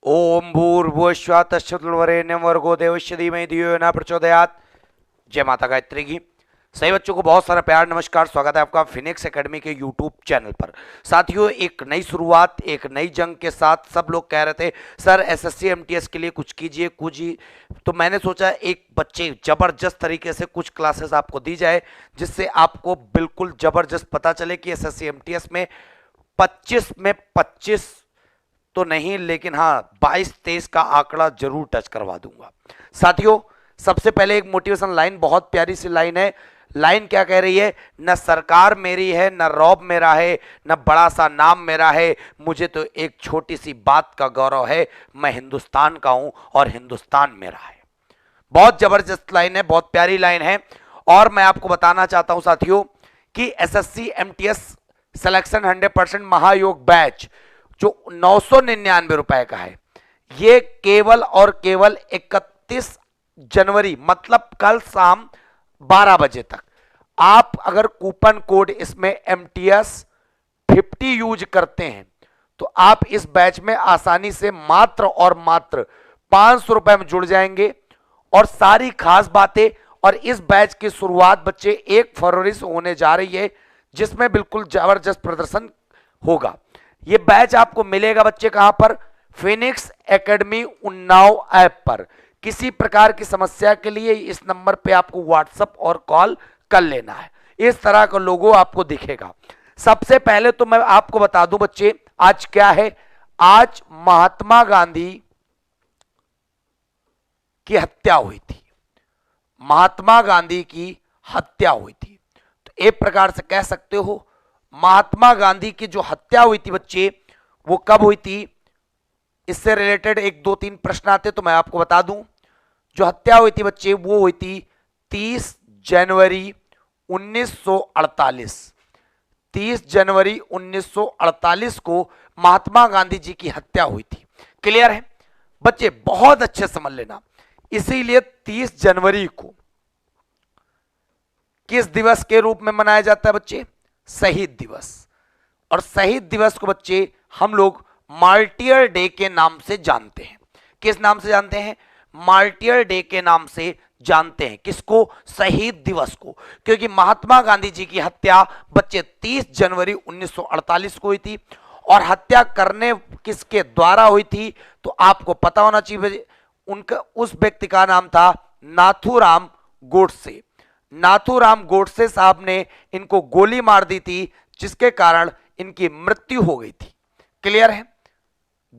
ओम भूर्भुवस्सुः तत्सवितुर्वरेण्यं भर्गो देवस्य धीमहि धियो यो न प्रचोदयात्। जय माता गायत्री की। सही बच्चों को बहुत सारा प्यार नमस्कार, स्वागत है आपका फिनिक्स एकेडमी के यूट्यूब चैनल पर। साथियों, एक नई शुरुआत, एक नई जंग के साथ सब लोग कह रहे थे सर एसएससी एमटीएस के लिए कुछ कीजिए कुछ ही, तो मैंने सोचा एक बच्चे जबरदस्त तरीके से कुछ क्लासेस आपको दी जाए जिससे आपको बिल्कुल जबरदस्त पता चले कि एसएससी एमटीएस में 25 में 25 तो नहीं लेकिन हाँ 22-23 का आंकड़ा जरूर टच करवा दूंगा। साथियों, सबसे पहले एक मोटिवेशन लाइन, बहुत प्यारी सी लाइन है। लाइन क्या कह रही है? न सरकार मेरी है, न रौब मेरा है, न बड़ा सा नाम मेरा है, मुझे तो एक छोटी सी बात का गौरव है, मैं हिंदुस्तान का हूं और हिंदुस्तान मेरा है। बहुत जबरदस्त लाइन है, बहुत प्यारी लाइन है। और मैं आपको बताना चाहता हूं साथियों कि एसएससी एमटीएस सिलेक्शन 100% महायोग बैच जो 999 रुपए का है, ये केवल और केवल 31 जनवरी मतलब कल शाम 12 बजे तक आप अगर कूपन कोड इसमें MTS 50 यूज करते हैं तो आप इस बैच में आसानी से मात्र और मात्र 500 रुपए में जुड़ जाएंगे। और सारी खास बातें, और इस बैच की शुरुआत बच्चे 1 फरवरी से होने जा रही है जिसमें बिल्कुल जबरदस्त प्रदर्शन होगा। ये बैच आपको मिलेगा बच्चे कहां पर? फिनिक्स एकेडमी उन्नाव ऐप पर। किसी प्रकार की समस्या के लिए इस नंबर पे आपको व्हाट्सएप और कॉल कर लेना है। इस तरह का लोगो आपको दिखेगा। सबसे पहले तो मैं आपको बता दूं बच्चे, आज क्या है? आज महात्मा गांधी की हत्या हुई थी। महात्मा गांधी की हत्या हुई थी, तो एक प्रकार से कह सकते हो महात्मा गांधी की जो हत्या हुई थी बच्चे, वो कब हुई थी? इससे रिलेटेड 1-2-3 प्रश्न आते तो मैं आपको बता दूं। जो हत्या हुई थी बच्चे वो हुई थी 30 जनवरी 1948। 30 जनवरी 1948 को महात्मा गांधी जी की हत्या हुई थी। क्लियर है बच्चे? बहुत अच्छे समझ लेना। इसीलिए 30 जनवरी को किस दिवस के रूप में मनाया जाता है बच्चे? शहीद दिवस। और शहीद दिवस को बच्चे हम लोग मार्टियर डे के नाम से जानते हैं। किस नाम से जानते हैं? मार्टियर डे के नाम से जानते हैं। किसको? शहीद दिवस को। क्योंकि महात्मा गांधी जी की हत्या बच्चे 30 जनवरी 1948 को हुई थी। और हत्या करने किसके द्वारा हुई थी तो आपको पता होना चाहिए। उनका उस व्यक्ति का नाम था नाथूराम गोडसे। नाथूराम गोडसे साहब ने इनको गोली मार दी थी जिसके कारण इनकी मृत्यु हो गई थी। क्लियर है?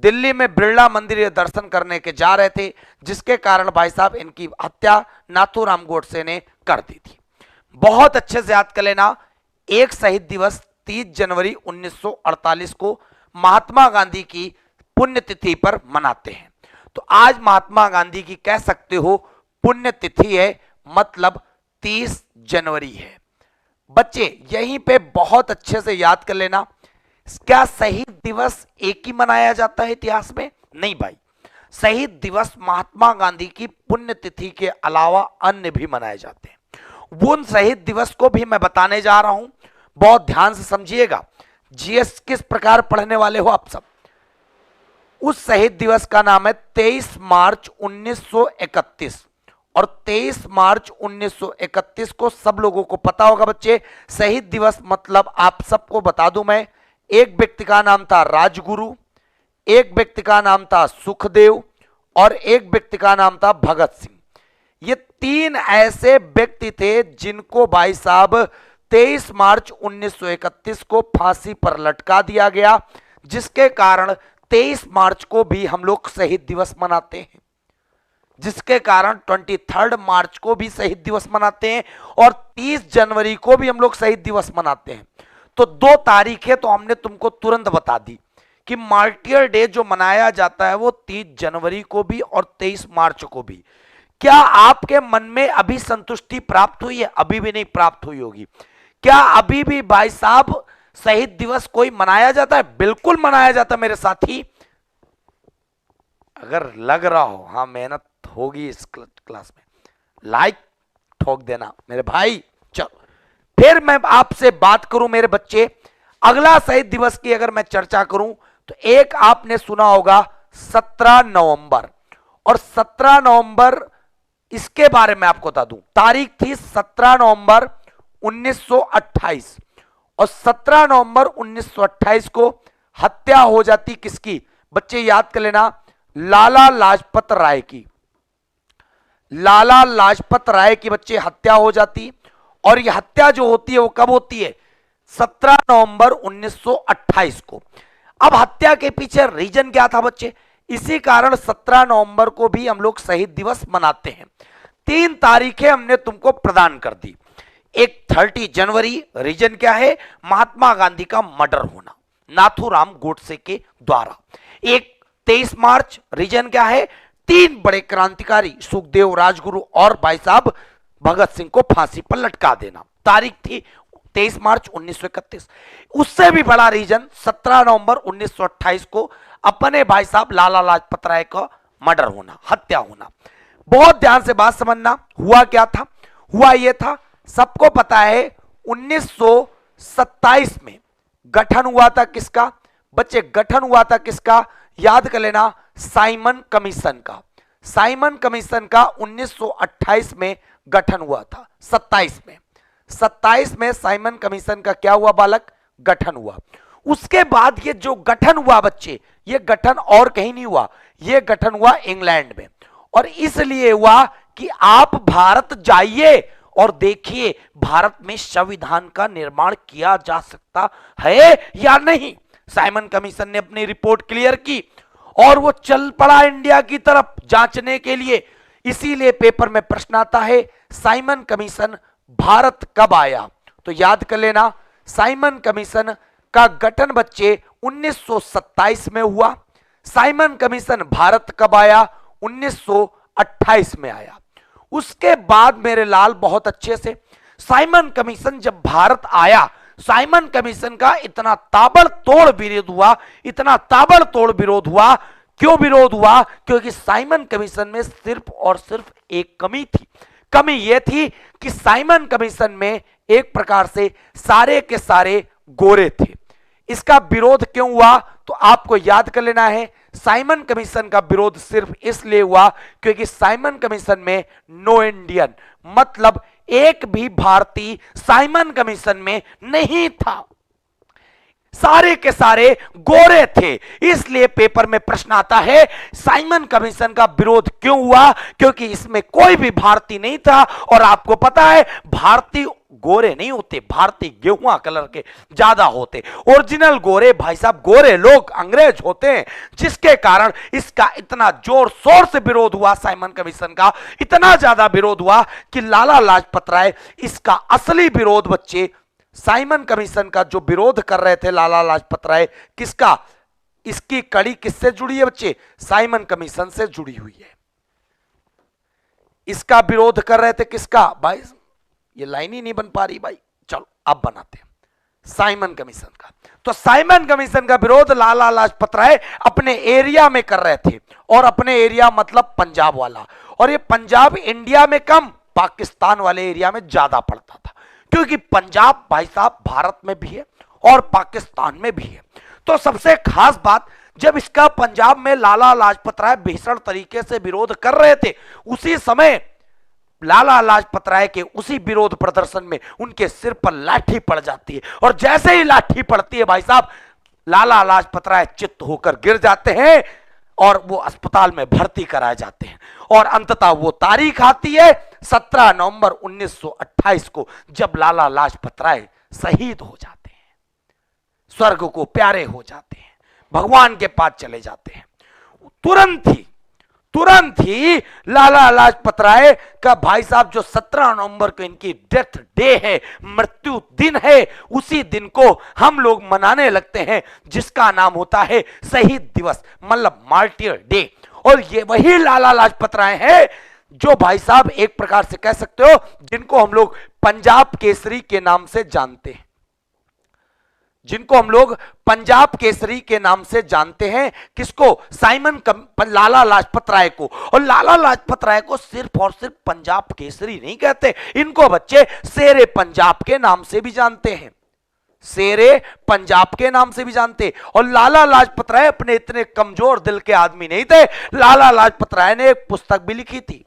दिल्ली में बिरला मंदिर दर्शन करने के जा रहे थे जिसके कारण भाई साहब इनकी हत्या नाथूराम गोडसे ने कर दी थी। बहुत अच्छे से याद कर लेना। एक शहीद दिवस 30 जनवरी 1948 को महात्मा गांधी की पुण्यतिथि पर मनाते हैं। तो आज महात्मा गांधी की कह सकते हो पुण्यतिथि है, मतलब 30 जनवरी है। बच्चे यहीं पे बहुत अच्छे से याद कर लेना। क्या शहीद दिवस एक ही मनाया जाता है इतिहास में? नहीं भाई, शहीद दिवस महात्मा गांधी की पुण्यतिथि के अलावा अन्य भी मनाए जाते हैं। वो उन शहीद दिवस को भी मैं बताने जा रहा हूं, बहुत ध्यान से समझिएगा। जीएस किस प्रकार पढ़ने वाले हो आप सब? उस शहीद दिवस का नाम है 23 मार्च 1931। और 23 मार्च 1931 को सब लोगों को पता होगा बच्चे। शहीद दिवस मतलब आप सबको बता दूं मैं, एक व्यक्ति का नाम था राजगुरु, एक व्यक्ति का नाम था सुखदेव और एक व्यक्ति का नाम था भगत सिंह। ये 3 ऐसे व्यक्ति थे जिनको भाई साहब 23 मार्च 1931 को फांसी पर लटका दिया गया, जिसके कारण 23 मार्च को भी हम लोग शहीद दिवस मनाते हैं, जिसके कारण 23 मार्च को भी शहीद दिवस मनाते हैं और 30 जनवरी को भी हम लोग शहीद दिवस मनाते हैं। तो 2 तारीखें तो हमने तुमको तुरंत बता दी कि मार्टियर डे जो मनाया जाता है वो 30 जनवरी को भी और 23 मार्च को भी। क्या आपके मन में अभी संतुष्टि प्राप्त हुई है? अभी भी नहीं प्राप्त हुई होगी। क्या अभी भी भाई साहब शहीद दिवस कोई मनाया जाता है? बिल्कुल मनाया जाता है मेरे साथी। अगर लग रहा हो हाँ मेहनत होगी इस क्लास में, लाइक ठोक देना मेरे भाई। चलो फिर मैं आपसे बात करूं मेरे बच्चे, अगला शहीद दिवस की अगर मैं चर्चा करूं तो एक आपने सुना होगा 17 नवंबर। और 17 नवंबर, इसके बारे में आपको बता दूं, तारीख थी 17 नवंबर 1928। और 17 नवंबर 1928 को हत्या हो जाती किसकी? बच्चे याद कर लेना, लाला लाजपत राय की। लाला लाजपत राय की बच्चे हत्या हो जाती। और यह हत्या जो होती है वो कब होती है? 17 नवंबर 1928 को। अब हत्या के पीछे रीजन क्या था बच्चे? इसी कारण 17 नवंबर को भी हम लोग शहीद दिवस मनाते हैं। 3 तारीखें हमने तुमको प्रदान कर दी। एक 30 जनवरी, रीजन क्या है? महात्मा गांधी का मर्डर होना नाथूराम गोडसे के द्वारा। एक 23 मार्च, रीजन क्या है? 3 बड़े क्रांतिकारी सुखदेव, राजगुरु और भाई साहब भगत सिंह को फांसी पर लटका देना, तारीख थी 23 मार्च 1931। उससे भी बड़ा रीजन 17 नवंबर 1928 को अपने भाई साहब लाला लाजपत राय का मर्डर होना, हत्या होना। बहुत ध्यान से बात समझना, हुआ क्या था? हुआ यह था, सबको पता है 1927 में गठन हुआ था किसका? बच्चे गठन हुआ था किसका? याद कर लेना, साइमन कमीशन का। साइमन कमीशन का 1928 में गठन हुआ था। 27 में साइमन कमीशन का क्या हुआ बालक? गठन हुआ। उसके बाद ये जो गठन हुआ बच्चे, ये गठन और कहीं नहीं हुआ, ये गठन हुआ इंग्लैंड में। और इसलिए हुआ कि आप भारत जाइए और देखिए भारत में संविधान का निर्माण किया जा सकता है या नहीं। साइमन कमीशन ने अपनी रिपोर्ट क्लियर की और वो चल पड़ा इंडिया की तरफ जांचने के लिए। इसीलिए पेपर में प्रश्न आता है, साइमन कमीशन भारत कब आया? तो याद कर लेना, साइमन कमीशन का गठन बच्चे 1927 में हुआ। साइमन कमीशन भारत कब आया? 1928 में आया। उसके बाद मेरे लाल बहुत अच्छे से, साइमन कमीशन जब भारत आया, साइमन कमीशन का इतना ताबड़तोड़ विरोध हुआ, इतना ताबड़तोड़ विरोध हुआ। क्यों विरोध हुआ? क्योंकि साइमन कमीशन में सिर्फ और सिर्फ एक कमी थी। कमी यह थी कि साइमन कमीशन में एक प्रकार से सारे के सारे गोरे थे। इसका विरोध क्यों हुआ? तो आपको याद कर लेना है, साइमन कमीशन का विरोध सिर्फ इसलिए हुआ क्योंकि साइमन कमीशन में नो इंडियन, मतलब एक भी भारतीय साइमन कमीशन में नहीं था, सारे के सारे गोरे थे। इसलिए पेपर में प्रश्न आता है, साइमन कमीशन का विरोध क्यों हुआ? क्योंकि इसमें कोई भी भारतीय नहीं था। और आपको पता है भारतीय गोरे नहीं होते, भारतीय गेहुआ कलर के ज्यादा होते। ओरिजिनल गोरे भाई साहब, गोरे लोग अंग्रेज होते हैं, जिसके कारण इसका इतना जोर शोर से विरोध हुआ। साइमन कमीशन का इतना ज्यादा विरोध हुआ कि लाला लाजपत राय इसका असली विरोध बच्चे, साइमन कमीशन का जो विरोध कर रहे थे लाला लाजपत राय, किसका? इसकी कड़ी किससे जुड़ी है बच्चे? साइमन कमीशन से जुड़ी हुई है। इसका विरोध कर रहे थे किसका? भाई ये लाइन ही नहीं बन पा रही भाई, चलो अब बनाते हैं साइमन कमीशन का। तो साइमन कमीशन का विरोध लाला लाजपत राय अपने एरिया में कर रहे थे। और अपने एरिया मतलब पंजाब वाला। और ये पंजाब इंडिया में कम, पाकिस्तान वाले एरिया में ज्यादा पड़ता था, क्योंकि पंजाब भाई साहब भारत में भी है और पाकिस्तान में भी है। तो सबसे खास बात, जब इसका पंजाब में लाला लाजपत राय भीषण तरीके से विरोध कर रहे थे, उसी समय लाला लाजपत राय के उसी विरोध प्रदर्शन में उनके सिर पर लाठी पड़ जाती है। और जैसे ही लाठी पड़ती है भाई साहब, लाला लाजपत राय चित्त होकर गिर जाते हैं और वो अस्पताल में भर्ती कराए जाते हैं। और अंततः वो तारीख आती है 17 नवंबर 1928 को, जब लाला लाजपत राय शहीद हो जाते हैं, स्वर्ग को प्यारे हो जाते हैं, भगवान के पास चले जाते हैं। तुरंत ही लाला लाजपत राय का भाई साहब जो 17 नवंबर को इनकी डेथ डे है, मृत्यु दिन है, उसी दिन को हम लोग मनाने लगते हैं, जिसका नाम होता है शहीद दिवस, मतलब मार्टियर डे। और ये वही लाला लाजपत राय है जो भाई साहब एक प्रकार से कह सकते हो जिनको हम लोग पंजाब केसरी के नाम से जानते हैं, जिनको हम लोग पंजाब केसरी के नाम से जानते हैं। किसको? लाला लाजपत राय को। और लाला लाजपत राय को सिर्फ और सिर्फ पंजाब केसरी नहीं कहते, इनको बच्चे शेरे पंजाब के नाम से भी जानते हैं। शेरे पंजाब के नाम से भी जानते। और लाला लाजपत राय अपने इतने कमजोर दिल के आदमी नहीं थे, लाला लाजपत राय ने एक पुस्तक भी लिखी थी,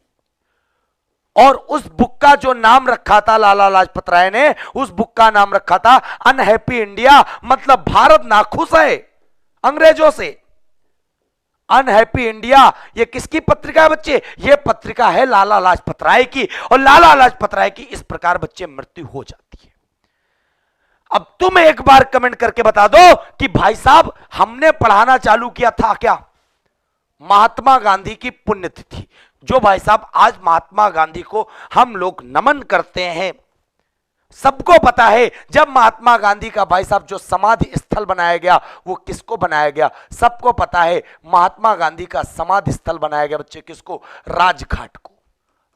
और उस बुक का जो नाम रखा था लाला लाजपत राय ने, उस बुक का नाम रखा था अनहैप्पी इंडिया, मतलब भारत नाखुश है अंग्रेजों से। अनहैप्पी इंडिया ये किसकी पत्रिका है बच्चे? ये पत्रिका है लाला लाजपत राय की, और लाला लाजपत राय की इस प्रकार बच्चे मृत्यु हो जाती है। अब तुम एक बार कमेंट करके बता दो कि भाई साहब हमने पढ़ाना चालू किया था क्या? महात्मा गांधी की पुण्यतिथि, जो भाई साहब आज महात्मा गांधी को हम लोग नमन करते हैं। सबको पता है जब महात्मा गांधी का भाई साहब जो समाधि स्थल बनाया गया, वो किसको बनाया गया? सबको पता है महात्मा गांधी का समाधि स्थल बनाया गया बच्चे किसको? राजघाट को,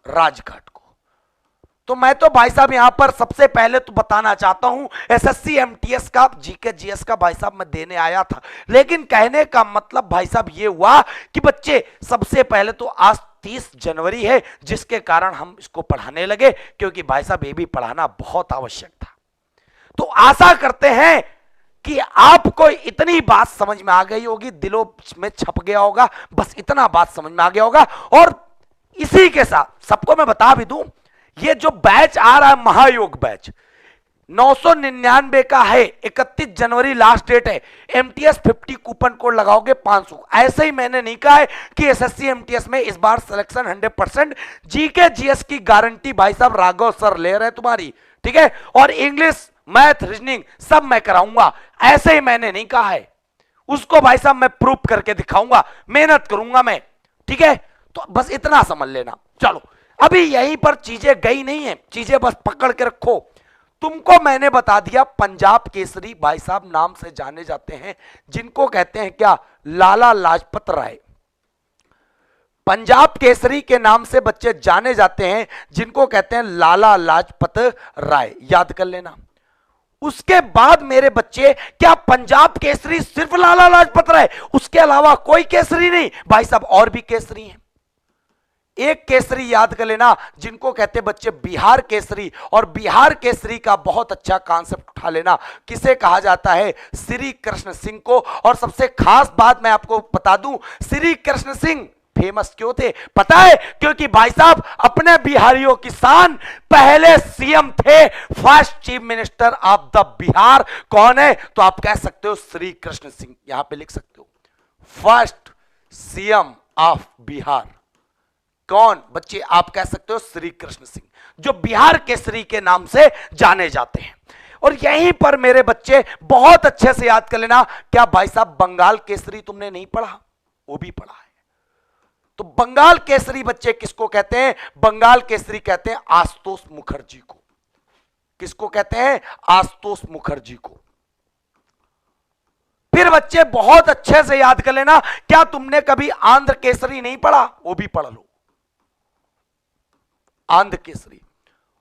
राजघाट को। तो मैं तो भाई साहब यहां पर सबसे पहले तो बताना चाहता हूं, एसएससी एमटीएस का जीके जीएस का भाई साहब मैं देने आया था, लेकिन कहने का मतलब भाई साहब ये हुआ कि बच्चे सबसे पहले तो आज 30 जनवरी है, जिसके कारण हम इसको पढ़ाने लगे, क्योंकि भाई साहब ये भी पढ़ाना बहुत आवश्यक था। तो आशा करते हैं कि आपको इतनी बात समझ में आ गई होगी, दिलों में छप गया होगा, बस इतना बात समझ में आ गया होगा। और इसी के साथ सबको मैं बता भी दूं, ये जो बैच आ रहा है महायोग बैच 999 का है, 31 जनवरी लास्ट डेट है। एमटीएस 50 कूपन कोड लगाओगे 500। ऐसे ही मैंने नहीं कहा है कि एसएससी एमटीएस में इस बार सिलेक्शन 100%, जीके जीएस की गारंटी भाई साहब राघव सर ले रहे हैं तुम्हारी, ठीक है, और इंग्लिश मैथ रीजनिंग सब मैं कराऊंगा, ऐसे ही मैंने नहीं कहा है। उसको भाई साहब मैं प्रूफ करके दिखाऊंगा, मेहनत करूंगा मैं, ठीक है। तो बस इतना समझ लेना। चलो अभी यहीं पर चीजें गई नहीं है, चीजें बस पकड़ के रखो। तुमको मैंने बता दिया पंजाब केसरी भाई साहब नाम से जाने जाते हैं, जिनको कहते हैं क्या? लाला लाजपत राय। पंजाब केसरी के नाम से बच्चे जाने जाते हैं, जिनको कहते हैं लाला लाजपत राय, याद कर लेना। उसके बाद मेरे बच्चे, क्या पंजाब केसरी सिर्फ लाला लाजपत राय, उसके अलावा कोई केसरी नहीं? भाई साहब और भी केसरी हैं। एक केसरी याद कर लेना, जिनको कहते बच्चे बिहार केसरी, और बिहार केसरी का बहुत अच्छा कॉन्सेप्ट उठा लेना। किसे कहा जाता है? श्री कृष्ण सिंह को। और सबसे खास बात मैं आपको बता दूं, श्री कृष्ण सिंह फेमस क्यों थे पता है? क्योंकि भाई साहब अपने बिहारियों की शान, पहले सीएम थे, first chief minister of the Bihar. कौन है? तो आप कह सकते हो श्री कृष्ण सिंह, यहां पे लिख सकते हो, फर्स्ट सीएम ऑफ बिहार। कौन बच्चे? आप कह सकते हो श्री कृष्ण सिंह, जो बिहार केसरी के नाम से जाने जाते हैं। और यहीं पर मेरे बच्चे बहुत अच्छे से याद कर लेना, क्या भाई साहब बंगाल केसरी तुमने नहीं पढ़ा? वो भी पढ़ा है। तो बंगाल केसरी बच्चे किसको कहते हैं? बंगाल केसरी कहते हैं आशुतोष मुखर्जी को। किसको कहते हैं? आशुतोष मुखर्जी को। फिर बच्चे बहुत अच्छे से याद कर लेना, क्या तुमने कभी आंध्र केसरी नहीं पढ़ा? वो भी पढ़ लो, आंध्र केसरी।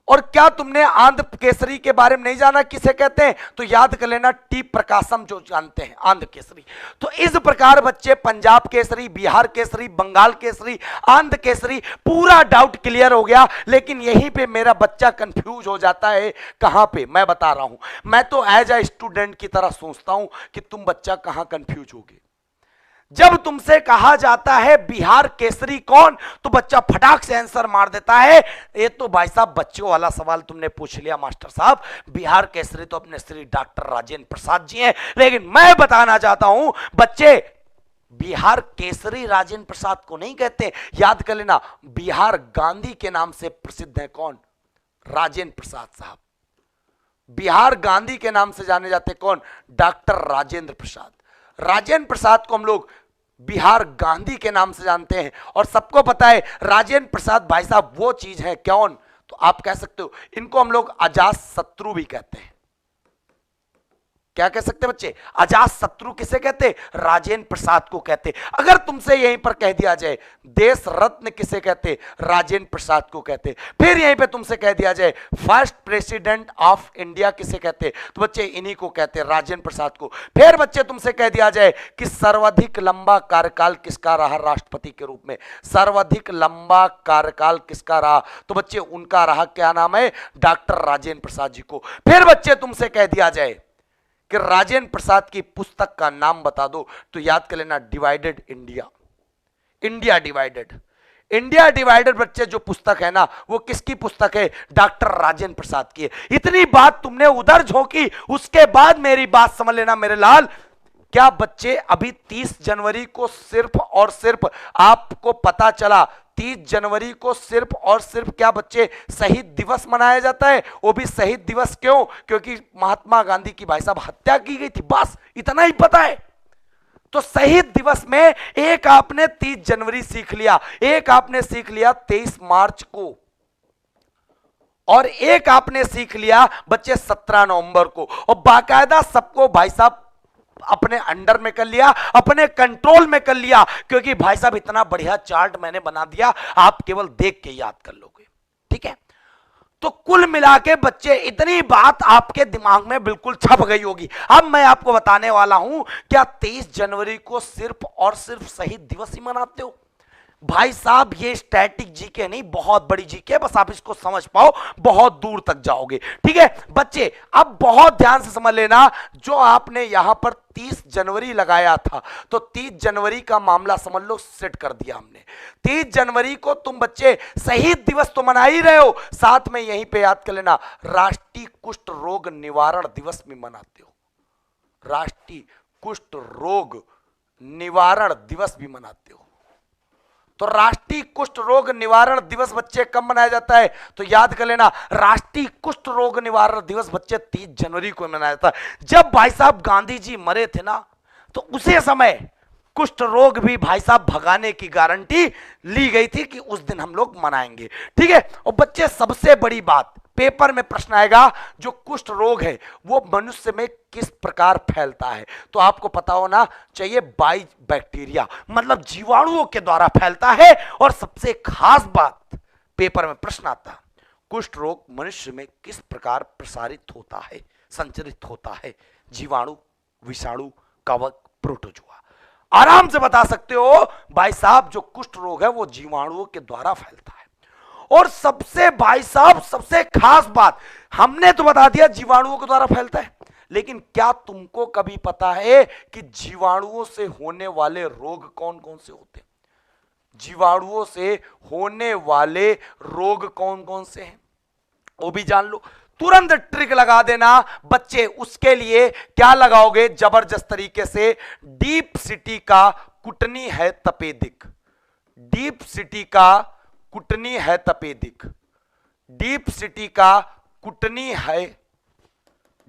और क्या तुमने आंध्र केसरी के बारे में नहीं जाना किसे कहते हैं? तो याद कर लेना, टी प्रकाशम जो जानते हैं आंध्र केसरी। तो इस प्रकार बच्चे पंजाब केसरी, बिहार केसरी, बंगाल केसरी, आंध्र केसरी, पूरा डाउट क्लियर हो गया। लेकिन यहीं पे मेरा बच्चा कंफ्यूज हो जाता है। कहां पे? मैं बता रहा हूं, मैं तो एज ए स्टूडेंट की तरह सोचता हूं कि तुम बच्चा कहां कंफ्यूज होगे। जब तुमसे कहा जाता है बिहार केसरी कौन, तो बच्चा फटाक से आंसर मार देता है, ये तो भाई साहब बच्चों वाला सवाल तुमने पूछ लिया मास्टर साहब, बिहार केसरी तो अपने श्री डॉक्टर राजेंद्र प्रसाद जी हैं। लेकिन मैं बताना चाहता हूं बच्चे, बिहार केसरी राजेंद्र प्रसाद को नहीं कहते, याद कर लेना, बिहार गांधी के नाम से प्रसिद्ध है। कौन? राजेंद्र प्रसाद साहब। बिहार गांधी के नाम से जाने जाते कौन? डॉक्टर राजेंद्र प्रसाद। राजेंद्र प्रसाद को हम लोग बिहार गांधी के नाम से जानते हैं। और सबको पता है राजेंद्र प्रसाद भाई साहब वो चीज है, कौन? तो आप कह सकते हो इनको हम लोग अजात शत्रु भी कहते हैं। क्या कह सकते बच्चे? अजात शत्रु किसे कहते? राजेंद्र प्रसाद को कहते। अगर तुमसे यहीं पर कह दिया जाए देश रत्न किसे कहते? राजेंद्र प्रसाद को कहते। फिर यहीं पे तुमसे कह दिया जाए फर्स्ट प्रेसिडेंट ऑफ इंडिया किसे कहते? तो बच्चे इन्हीं को कहते, राजेंद्र प्रसाद को। फिर बच्चे तुमसे कह दिया जाए कि सर्वाधिक लंबा कार्यकाल किसका रहा राष्ट्रपति के रूप में? सर्वाधिक लंबा कार्यकाल किसका रहा? तो बच्चे उनका रहा, क्या नाम है? डॉक्टर राजेंद्र प्रसाद जी को। फिर बच्चे तुमसे कह दिया जाए कि राजेंद्र प्रसाद की पुस्तक का नाम बता दो, तो याद कर लेना divided India. India divided, India divided बच्चे जो पुस्तक है ना, वो किसकी पुस्तक है? डॉक्टर राजेंद्र प्रसाद की है। इतनी बात तुमने उधर झोंकी, उसके बाद मेरी बात समझ लेना मेरे लाल। क्या बच्चे अभी 30 जनवरी को सिर्फ और सिर्फ आपको पता चला 30 जनवरी को सिर्फ और सिर्फ क्या बच्चे शहीद दिवस मनाया जाता है? वो भी शहीद दिवस क्यों? क्योंकि महात्मा गांधी की भाई साहब हत्या की गई थी, बस इतना ही पता है। तो शहीद दिवस में एक आपने 30 जनवरी सीख लिया, एक आपने सीख लिया 23 मार्च को, और एक आपने सीख लिया बच्चे 17 नवंबर को, और बाकायदा सबको भाई साहब अपने अंडर में कर लिया, अपने कंट्रोल में कर लिया, क्योंकि भाई साहब इतना बढ़िया चार्ट मैंने बना दिया, आप केवल देख के याद कर लोगे। ठीक है, तो कुल मिला के बच्चे इतनी बात आपके दिमाग में बिल्कुल छप गई होगी। अब मैं आपको बताने वाला हूं, क्या 23 जनवरी को सिर्फ और सिर्फ शहीद दिवस ही मनाते हो? भाई साहब ये स्टैटिक जीके नहीं, बहुत बड़ी जीके, बस आप इसको समझ पाओ बहुत दूर तक जाओगे। ठीक है बच्चे, अब बहुत ध्यान से समझ लेना, जो आपने यहां पर 30 जनवरी लगाया था, तो 30 जनवरी का मामला समझ लो सेट कर दिया हमने। 30 जनवरी को तुम बच्चे शहीद दिवस तो मना ही रहे हो, साथ में यहीं पे याद कर लेना राष्ट्रीय कुष्ठ रोग निवारण दिवस भी मनाते हो, राष्ट्रीय कुष्ठ रोग निवारण दिवस भी मनाते हो। तो राष्ट्रीय कुष्ठ रोग निवारण दिवस बच्चे कब मनाया जाता है? तो याद कर लेना राष्ट्रीय कुष्ठ रोग निवारण दिवस बच्चे 30 जनवरी को मनाया जाता है। जब भाई साहब गांधी जी मरे थे ना, तो उसी समय कुष्ठ रोग भी भाई साहब भगाने की गारंटी ली गई थी कि उस दिन हम लोग मनाएंगे। ठीक है, और बच्चे सबसे बड़ी बात पेपर में प्रश्न आएगा, जो कुष्ठ रोग है वो मनुष्य में किस प्रकार फैलता है? तो आपको पता होना चाहिए बाई बैक्टीरिया, मतलब जीवाणुओं के द्वारा फैलता है। और सबसे खास बात पेपर में प्रश्न आता, कुष्ठ रोग मनुष्य में किस प्रकार प्रसारित होता है, संचरित होता है? जीवाणु, विषाणु, कवक, प्रोटोजोआ। आराम से बता सकते हो भाई साहब, जो कुष्ठ रोग है वो जीवाणुओं के द्वारा फैलता है। और सबसे भाई साहब सबसे खास बात, हमने तो बता दिया जीवाणुओं के द्वारा फैलता है, लेकिन क्या तुमको कभी पता है कि जीवाणुओं से होने वाले रोग कौन कौन से होते हैं? जीवाणुओं से होने वाले रोग कौन कौन से हैं वो भी जान लो। तुरंत ट्रिक लगा देना बच्चे, उसके लिए क्या लगाओगे जबरदस्त तरीके से, डीप सिटी का कुटनी है तपेदिक, डीप सिटी का कुटनी है तपेदिक, डीप सिटी का कुटनी है,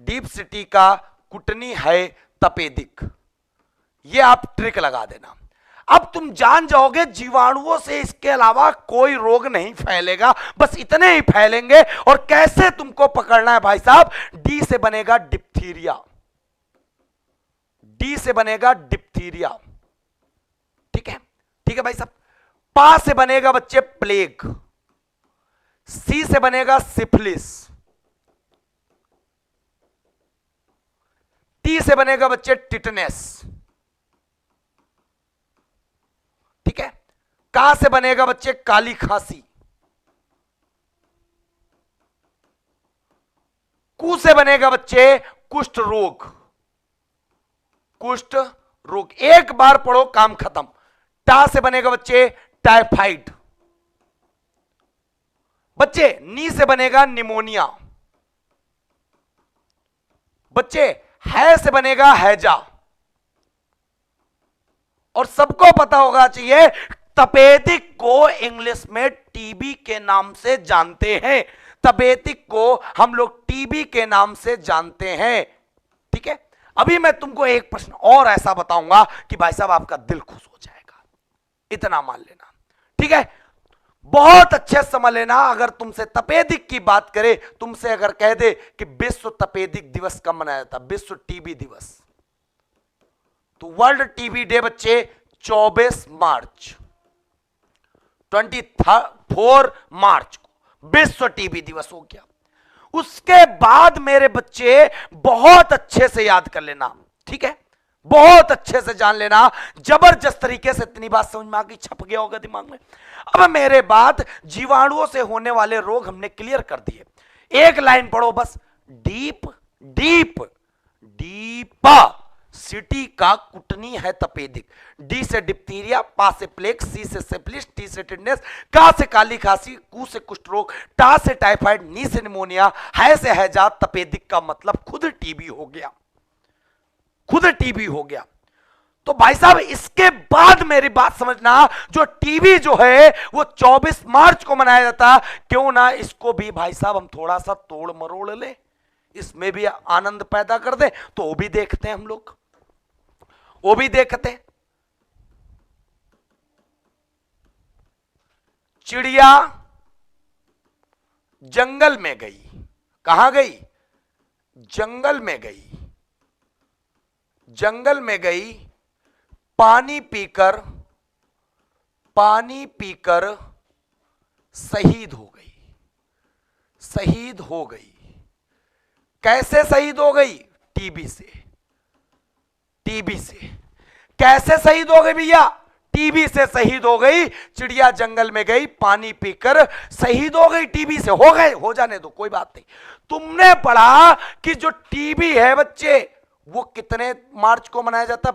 डीप सिटी का कुटनी है तपेदिक, ये आप ट्रिक लगा देना। अब तुम जान जाओगे जीवाणुओं से इसके अलावा कोई रोग नहीं फैलेगा, बस इतने ही फैलेंगे। और कैसे तुमको पकड़ना है भाई साहब, डी से बनेगा डिप्थीरिया, डी से बनेगा डिप्थीरिया। ठीक है, ठीक है भाई साहब। पा से बनेगा बच्चे प्लेग, सी से बनेगा सिफिलिस, टी से बनेगा बच्चे टिटनेस। ठीक है, का से बनेगा बच्चे काली खांसी, कु से बनेगा बच्चे कुष्ठ रोग, कुष्ठ रोग। एक बार पढ़ो काम खत्म। टा से बनेगा बच्चे टाइफाइड, बच्चे नी से बनेगा निमोनिया, बच्चे है से बनेगा हैजा। और सबको पता होगा चाहिए तपेदिक को इंग्लिश में टीबी के नाम से जानते हैं, तपेदिक को हम लोग टीबी के नाम से जानते हैं। ठीक है, अभी मैं तुमको एक प्रश्न और ऐसा बताऊंगा कि भाई साहब आपका दिल खुश हो जाएगा, इतना मान लेना। ठीक है, बहुत अच्छे समझ लेना। अगर तुमसे तपेदिक की बात करे, तुमसे अगर कह दे कि विश्व तपेदिक दिवस कब मनाया जाता, विश्व टीबी दिवस, तो वर्ल्ड टीबी डे बच्चे 24 मार्च, 24 मार्च को विश्व टीबी दिवस हो गया। उसके बाद मेरे बच्चे बहुत अच्छे से याद कर लेना, ठीक है, बहुत अच्छे से जान लेना, जबरदस्त तरीके से इतनी बात समझ में आ गई, छप गया होगा दिमाग में। अब मेरे बात जीवाणुओं से होने वाले रोग हमने क्लियर कर दिए। एक लाइन पढ़ो बस, डीप डीप डीपा, सिटी का कुटनी है तपेदिक, डी से डिप्थीरिया, पा से प्लेग, सी से सिफिलिस, टी से टिटनेस, का से काली खांसी, कू से कुष्ठ रोग, टा से टाइफाइड, नी से निमोनिया, है से हैजा। तपेदिक का मतलब खुद टीबी हो गया, खुद टीबी हो गया। तो भाई साहब इसके बाद मेरी बात समझना, जो टीबी जो है वो 24 मार्च को मनाया जाता, क्यों ना इसको भी भाई साहब हम थोड़ा सा तोड़ मरोड़ ले, इसमें भी आनंद पैदा कर दे। तो वो भी देखते हैं हम लोग, वो भी देखते हैं। चिड़िया जंगल में गई, कहां गई? जंगल में गई, जंगल में गई, पानी पीकर शहीद हो गई, शहीद हो गई। कैसे शहीद हो गई? टीबी से, टीबी से। कैसे शहीद हो गई भैया? टीबी से शहीद हो गई। चिड़िया जंगल में गई, पानी पीकर शहीद हो गई, टीबी से। हो गए, हो जाने दो, कोई बात नहीं। तुमने पढ़ा कि जो टीबी है बच्चे, वो कितने मार्च को मनाया जाता?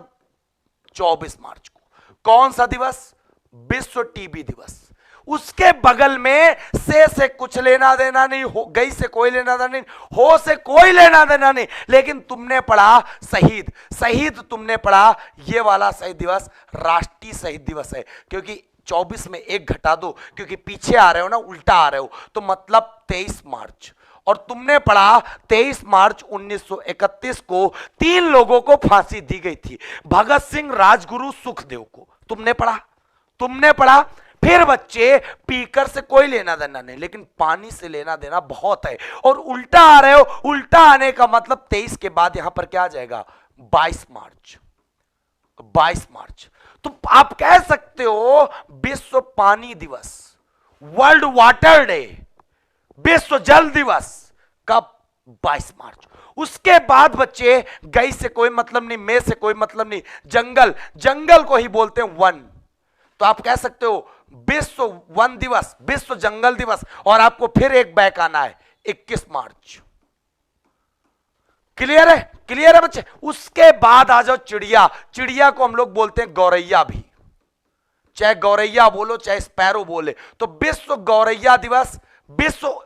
24 मार्च को। कौन सा दिवस? विश्व टीबी दिवस। उसके बगल में से कुछ लेना देना नहीं, हो गई से कोई लेना देना नहीं, हो से कोई लेना देना नहीं। लेकिन तुमने पढ़ा शहीद, शहीद तुमने पढ़ा, ये वाला शहीद दिवस राष्ट्रीय शहीद दिवस है। क्योंकि 24 में एक घटा दो, क्योंकि पीछे आ रहे हो ना, उल्टा आ रहे हो, तो मतलब 23 मार्च। और तुमने पढ़ा 23 मार्च 1931 को 3 लोगों को फांसी दी गई थी, भगत सिंह, राजगुरु, सुखदेव को। तुमने पढ़ा, तुमने पढ़ा। फिर बच्चे पीकर से कोई लेना देना नहीं, लेकिन पानी से लेना देना बहुत है। और उल्टा आ रहे हो, उल्टा आने का मतलब 23 के बाद यहां पर क्या आ जाएगा? 22 मार्च, 22 मार्च। तो आप कह सकते हो विश्व पानी दिवस, वर्ल्ड वाटर डे, विश्व जल दिवस कब? 22 मार्च। उसके बाद बच्चे गई से कोई मतलब नहीं, में से कोई मतलब नहीं, जंगल, जंगल को ही बोलते हैं वन। तो आप कह सकते हो विश्व वन दिवस, विश्व जंगल दिवस। और आपको फिर एक बैक आना है 21 मार्च। क्लियर है? क्लियर है बच्चे? उसके बाद आ जाओ चिड़िया, चिड़िया को हम लोग बोलते हैं गौरैया भी, चाहे गौरैया बोलो चाहे स्पैरो बोले। तो विश्व गौरैया दिवस, विश्व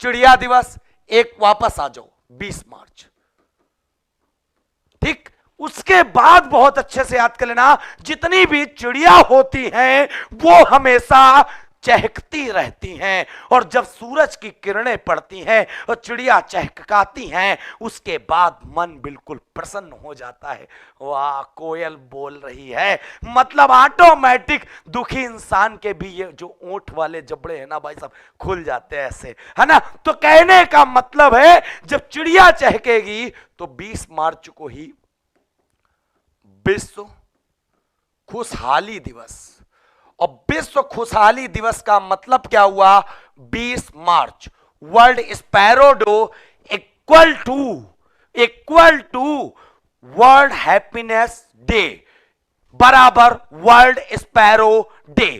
चिड़िया दिवस। एक वापस आ जाओ 20 मार्च। ठीक। उसके बाद बहुत अच्छे से याद कर लेना, जितनी भी चिड़िया होती हैं वो हमेशा चहकती रहती हैं, और जब सूरज की किरणें पड़ती हैं और चिड़िया चहकाती हैं, उसके बाद मन बिल्कुल प्रसन्न हो जाता है। वाह, कोयल बोल रही है, मतलब ऑटोमेटिक दुखी इंसान के भी ये जो ओंठ वाले जबड़े हैं ना भाई साहब, खुल जाते हैं ऐसे, है ना। तो कहने का मतलब है जब चिड़िया चहकेगी तो 20 मार्च को ही विश्व खुशहाली दिवस। और विश्व खुशहाली दिवस का मतलब क्या हुआ? 20 March World Sparrow Day equal to World Happiness Day बराबर वर्ल्ड स्पैरो डे।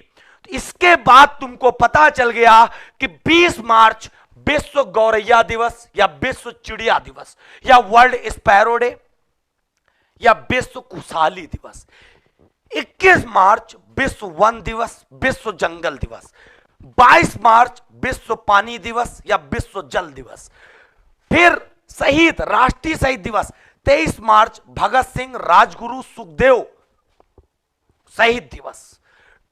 इसके बाद तुमको पता चल गया कि 20 मार्च विश्व गौरैया दिवस या विश्व चिड़िया दिवस या वर्ल्ड स्पैरो डे या विश्व खुशहाली दिवस। 21 मार्च विश्व वन दिवस, विश्व जंगल दिवस। 22 मार्च विश्व पानी दिवस या विश्व जल दिवस। फिर शहीद, राष्ट्रीय शहीद दिवस 23 मार्च भगत सिंह, राजगुरु, सुखदेव शहीद दिवस।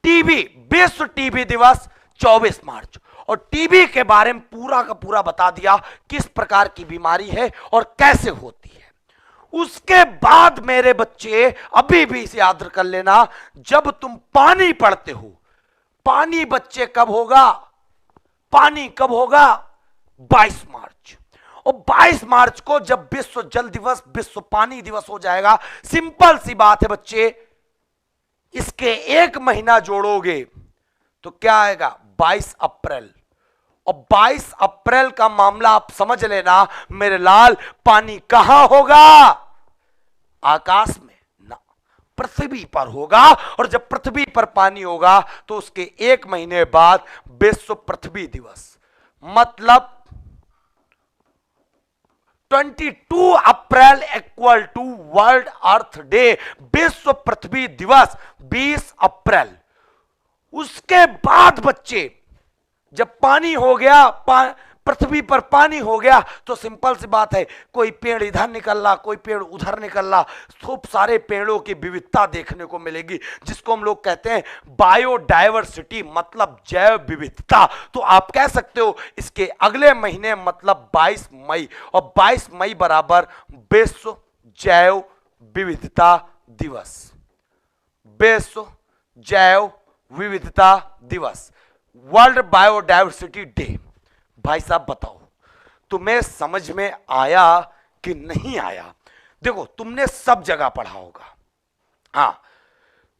टीबी, विश्व टीबी दिवस 24 मार्च। और टीबी के बारे में पूरा का पूरा बता दिया किस प्रकार की बीमारी है और कैसे होती है। उसके बाद मेरे बच्चे अभी भी इसे याद कर लेना, जब तुम पानी पढ़ते हो, पानी बच्चे कब होगा? पानी कब होगा? 22 मार्च। और 22 मार्च को जब विश्व जल दिवस, विश्व पानी दिवस हो जाएगा, सिंपल सी बात है बच्चे, इसके एक महीना जोड़ोगे तो क्या आएगा? 22 अप्रैल। और 22 अप्रैल का मामला आप समझ लेना मेरे लाल, पानी कहां होगा? आकाश में ना, पृथ्वी पर होगा। और जब पृथ्वी पर पानी होगा तो उसके एक महीने बाद विश्व पृथ्वी दिवस, मतलब 22 April equal to World Earth Day, विश्व पृथ्वी दिवस 20 अप्रैल। उसके बाद बच्चे जब पानी हो गया, पृथ्वी पर पानी हो गया, तो सिंपल सी बात है, कोई पेड़ इधर निकल रहा, कोई पेड़ उधर निकल रहा, खूब सारे पेड़ों की विविधता देखने को मिलेगी, जिसको हम लोग कहते हैं बायोडायवर्सिटी, मतलब जैव विविधता। तो आप कह सकते हो इसके अगले महीने मतलब 22 मई, और 22 मई बराबर विश्व जैव विविधता दिवस, विश्व जैव विविधता दिवस, वर्ल्ड बायोडायवर्सिटी डे। भाई साहब बताओ, तुम्हें समझ में आया कि नहीं आया? देखो, तुमने सब जगह पढ़ा होगा, हां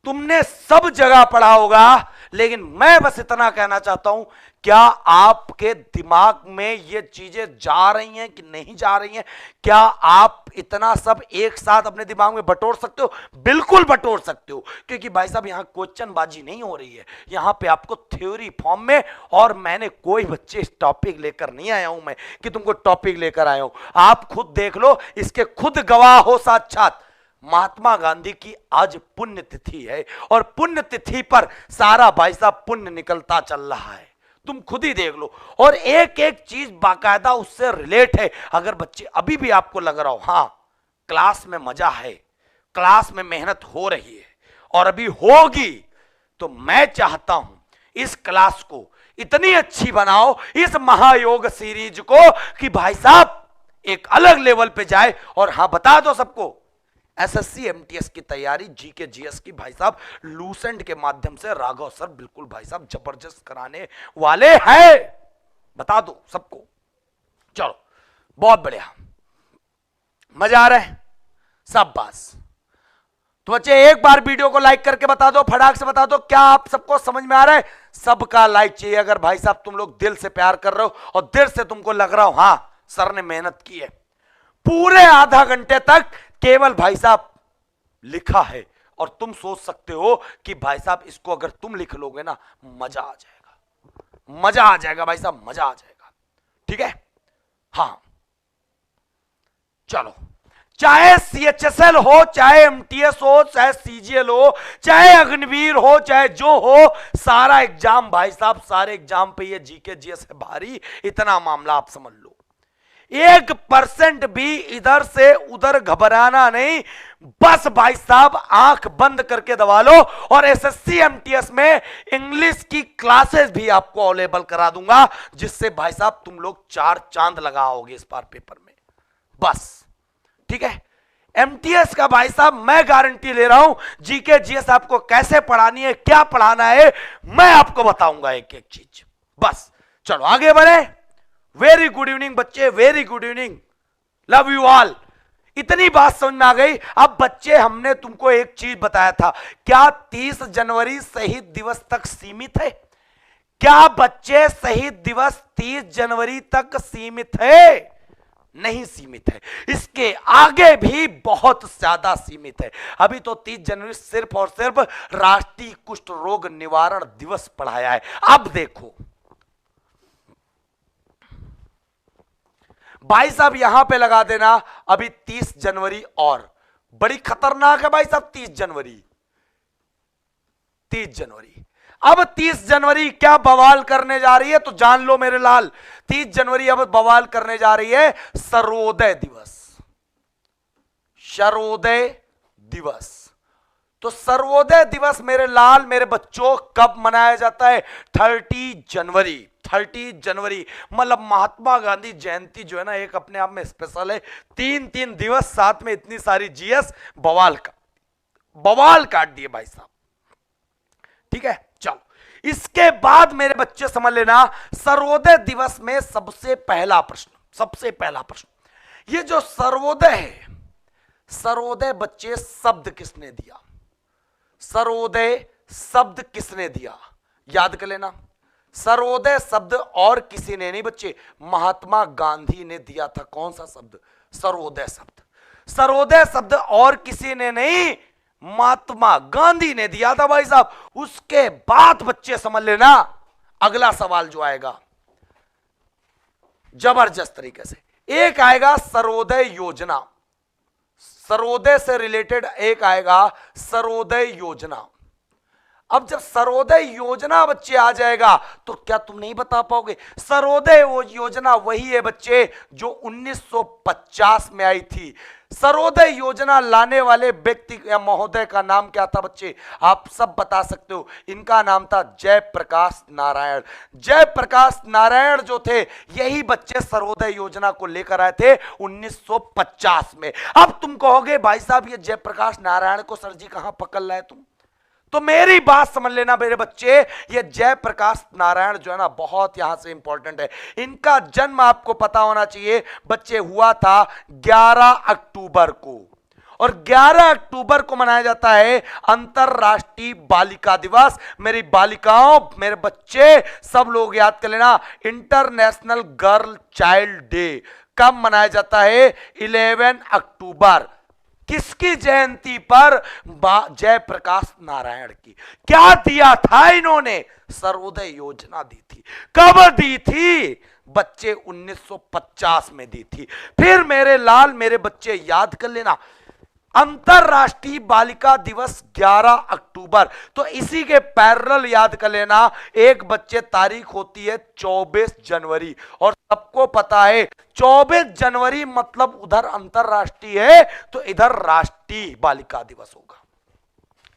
तुमने सब जगह पढ़ा होगा, लेकिन मैं बस इतना कहना चाहता हूं, क्या आपके दिमाग में ये चीजें जा रही हैं कि नहीं जा रही हैं? क्या आप इतना सब एक साथ अपने दिमाग में बटोर सकते हो? बिल्कुल बटोर सकते हो, क्योंकि भाई साहब यहां क्वेश्चन बाजी नहीं हो रही है, यहां पे आपको थ्योरी फॉर्म में, और मैंने कोई बच्चे टॉपिक लेकर नहीं आया हूं मैं कि तुमको टॉपिक लेकर आया हूं। आप खुद देख लो, इसके खुद गवाह हो साक्षात। महात्मा गांधी की आज पुण्यतिथि है, और पुण्यतिथि पर सारा भाई साहब पुण्य निकलता चल रहा है, तुम खुद ही देख लो, और एक एक चीज बाकायदा उससे रिलेट है। अगर बच्चे अभी भी आपको लग रहा हो हां क्लास में मजा है, क्लास में मेहनत हो रही है और अभी होगी, तो मैं चाहता हूं इस क्लास को इतनी अच्छी बनाओ, इस महायोग सीरीज को, कि भाई साहब एक अलग लेवल पे जाए। और हां बता दो सबको, एसएससी एमटीएस की तैयारी, जीके जीएस की भाई साहब लूसेंट के माध्यम से राघव सर बिल्कुल भाई साहब जबरदस्त कराने वाले हैं, बता दो सबको। चलो बहुत बढ़िया, मजा आ रहा है सब बास। तो बच्चे एक बार वीडियो को लाइक करके बता दो, फटाक से बता दो, क्या आप सबको समझ में आ रहा है? सबका लाइक चाहिए अगर भाई साहब तुम लोग दिल से प्यार कर रहे हो और दिल से तुमको लग रहा हो हां सर ने मेहनत की है। पूरे आधा घंटे तक केवल भाई साहब लिखा है, और तुम सोच सकते हो कि भाई साहब इसको अगर तुम लिख लोगे ना, मजा आ जाएगा, मजा आ जाएगा भाई साहब, मजा आ जाएगा। ठीक है, हां चलो, चाहे सीएचएसएल हो, चाहे एमटीएस हो, चाहे सीजीएल हो, चाहे अग्निवीर हो, चाहे जो हो, सारा एग्जाम भाई साहब, सारे एग्जाम पे ये जीके जीएस है भारी। इतना मामला आप समझ लो, 1% भी इधर से उधर घबराना नहीं, बस भाई साहब आंख बंद करके दबा लो। और एसएससी एमटीएस में इंग्लिश की क्लासेस भी आपको अवेलेबल करा दूंगा, जिससे भाई साहब तुम लोग 4 चांद लगाओगे इस बार पेपर में, बस। ठीक है, एमटीएस का भाई साहब मैं गारंटी ले रहा हूं, जीके जीएस आपको कैसे पढ़ानी है, क्या पढ़ाना है, मैं आपको बताऊंगा एक एक चीज, बस। चलो आगे बढ़े। वेरी गुड इवनिंग बच्चे, very good evening, love you all. इतनी बात समझ में आ गई। अब बच्चे हमने तुमको एक चीज बताया था, क्या 30 जनवरी शहीद दिवस तक सीमित है? क्या बच्चे शहीद दिवस 30 जनवरी तक सीमित है? नहीं सीमित है, इसके आगे भी बहुत ज्यादा सीमित है। अभी तो 30 जनवरी सिर्फ और सिर्फ राष्ट्रीय कुष्ठ रोग निवारण दिवस पढ़ाया है। अब देखो भाई साहब यहां पे लगा देना अभी 30 जनवरी, और बड़ी खतरनाक है भाई साहब 30 जनवरी, 30 जनवरी। अब 30 जनवरी क्या बवाल करने जा रही है, तो जान लो मेरे लाल, 30 जनवरी अब बवाल करने जा रही है सर्वोदय दिवस, सर्वोदय दिवस। तो सर्वोदय दिवस मेरे लाल मेरे बच्चों कब मनाया जाता है? 30 जनवरी। 30 जनवरी मतलब महात्मा गांधी जयंती जो है ना, एक अपने आप में स्पेशल है। 3 दिवस साथ में इतनी सारी जीएस, बवाल काट दिए भाई साहब। ठीक है, चलो इसके बाद मेरे बच्चे समझ लेना, सर्वोदय दिवस में सबसे पहला प्रश्न, ये जो सर्वोदय है, सर्वोदय बच्चे शब्द किसने दिया? सर्वोदय शब्द किसने दिया? याद कर लेना, सर्वोदय शब्द और किसी ने नहीं बच्चे, महात्मा गांधी ने दिया था। कौन सा शब्द? सर्वोदय शब्द। सर्वोदय शब्द और किसी ने नहीं, महात्मा गांधी ने दिया था भाई साहब। उसके बाद बच्चे समझ लेना, अगला सवाल जो आएगा जबरदस्त तरीके से, एक आएगा सर्वोदय योजना, सर्वोदय से रिलेटेड एक आएगा सर्वोदय योजना। अब जब सर्वोदय योजना बच्चे आ जाएगा तो क्या तुम नहीं बता पाओगे? सर्वोदय वो योजना वही है बच्चे जो 1950 में आई थी। सर्वोदय योजना लाने वाले व्यक्ति या महोदय का नाम क्या था बच्चे? आप सब बता सकते हो। इनका नाम था जयप्रकाश नारायण। जयप्रकाश नारायण जो थे यही बच्चे सर्वोदय योजना को लेकर आए थे 1950 में। अब तुम कहोगे भाई साहब ये जयप्रकाश नारायण को सर जी कहां पकड़ लाए तुम? तो मेरी बात समझ लेना मेरे बच्चे, ये जयप्रकाश नारायण जो है ना बहुत यहां से इंपॉर्टेंट है। इनका जन्म आपको पता होना चाहिए बच्चे, हुआ था 11 अक्टूबर को, और 11 अक्टूबर को मनाया जाता है अंतरराष्ट्रीय बालिका दिवस। मेरी बालिकाओं, मेरे बच्चे, सब लोग याद कर लेना, इंटरनेशनल गर्ल चाइल्ड डे कब मनाया जाता है? 11 अक्टूबर। किसकी जयंती पर? जयप्रकाश नारायण की। क्या दिया था इन्होंने? सर्वोदय योजना दी थी। कब दी थी बच्चे? 1950 में दी थी। फिर मेरे लाल मेरे बच्चे याद कर लेना, अंतरराष्ट्रीय बालिका दिवस 11 अक्टूबर, तो इसी के पैरेलल याद कर लेना एक बच्चे तारीख होती है 24 जनवरी, और सबको पता है 24 जनवरी मतलब उधर अंतरराष्ट्रीय है तो इधर राष्ट्रीय बालिका दिवस होगा।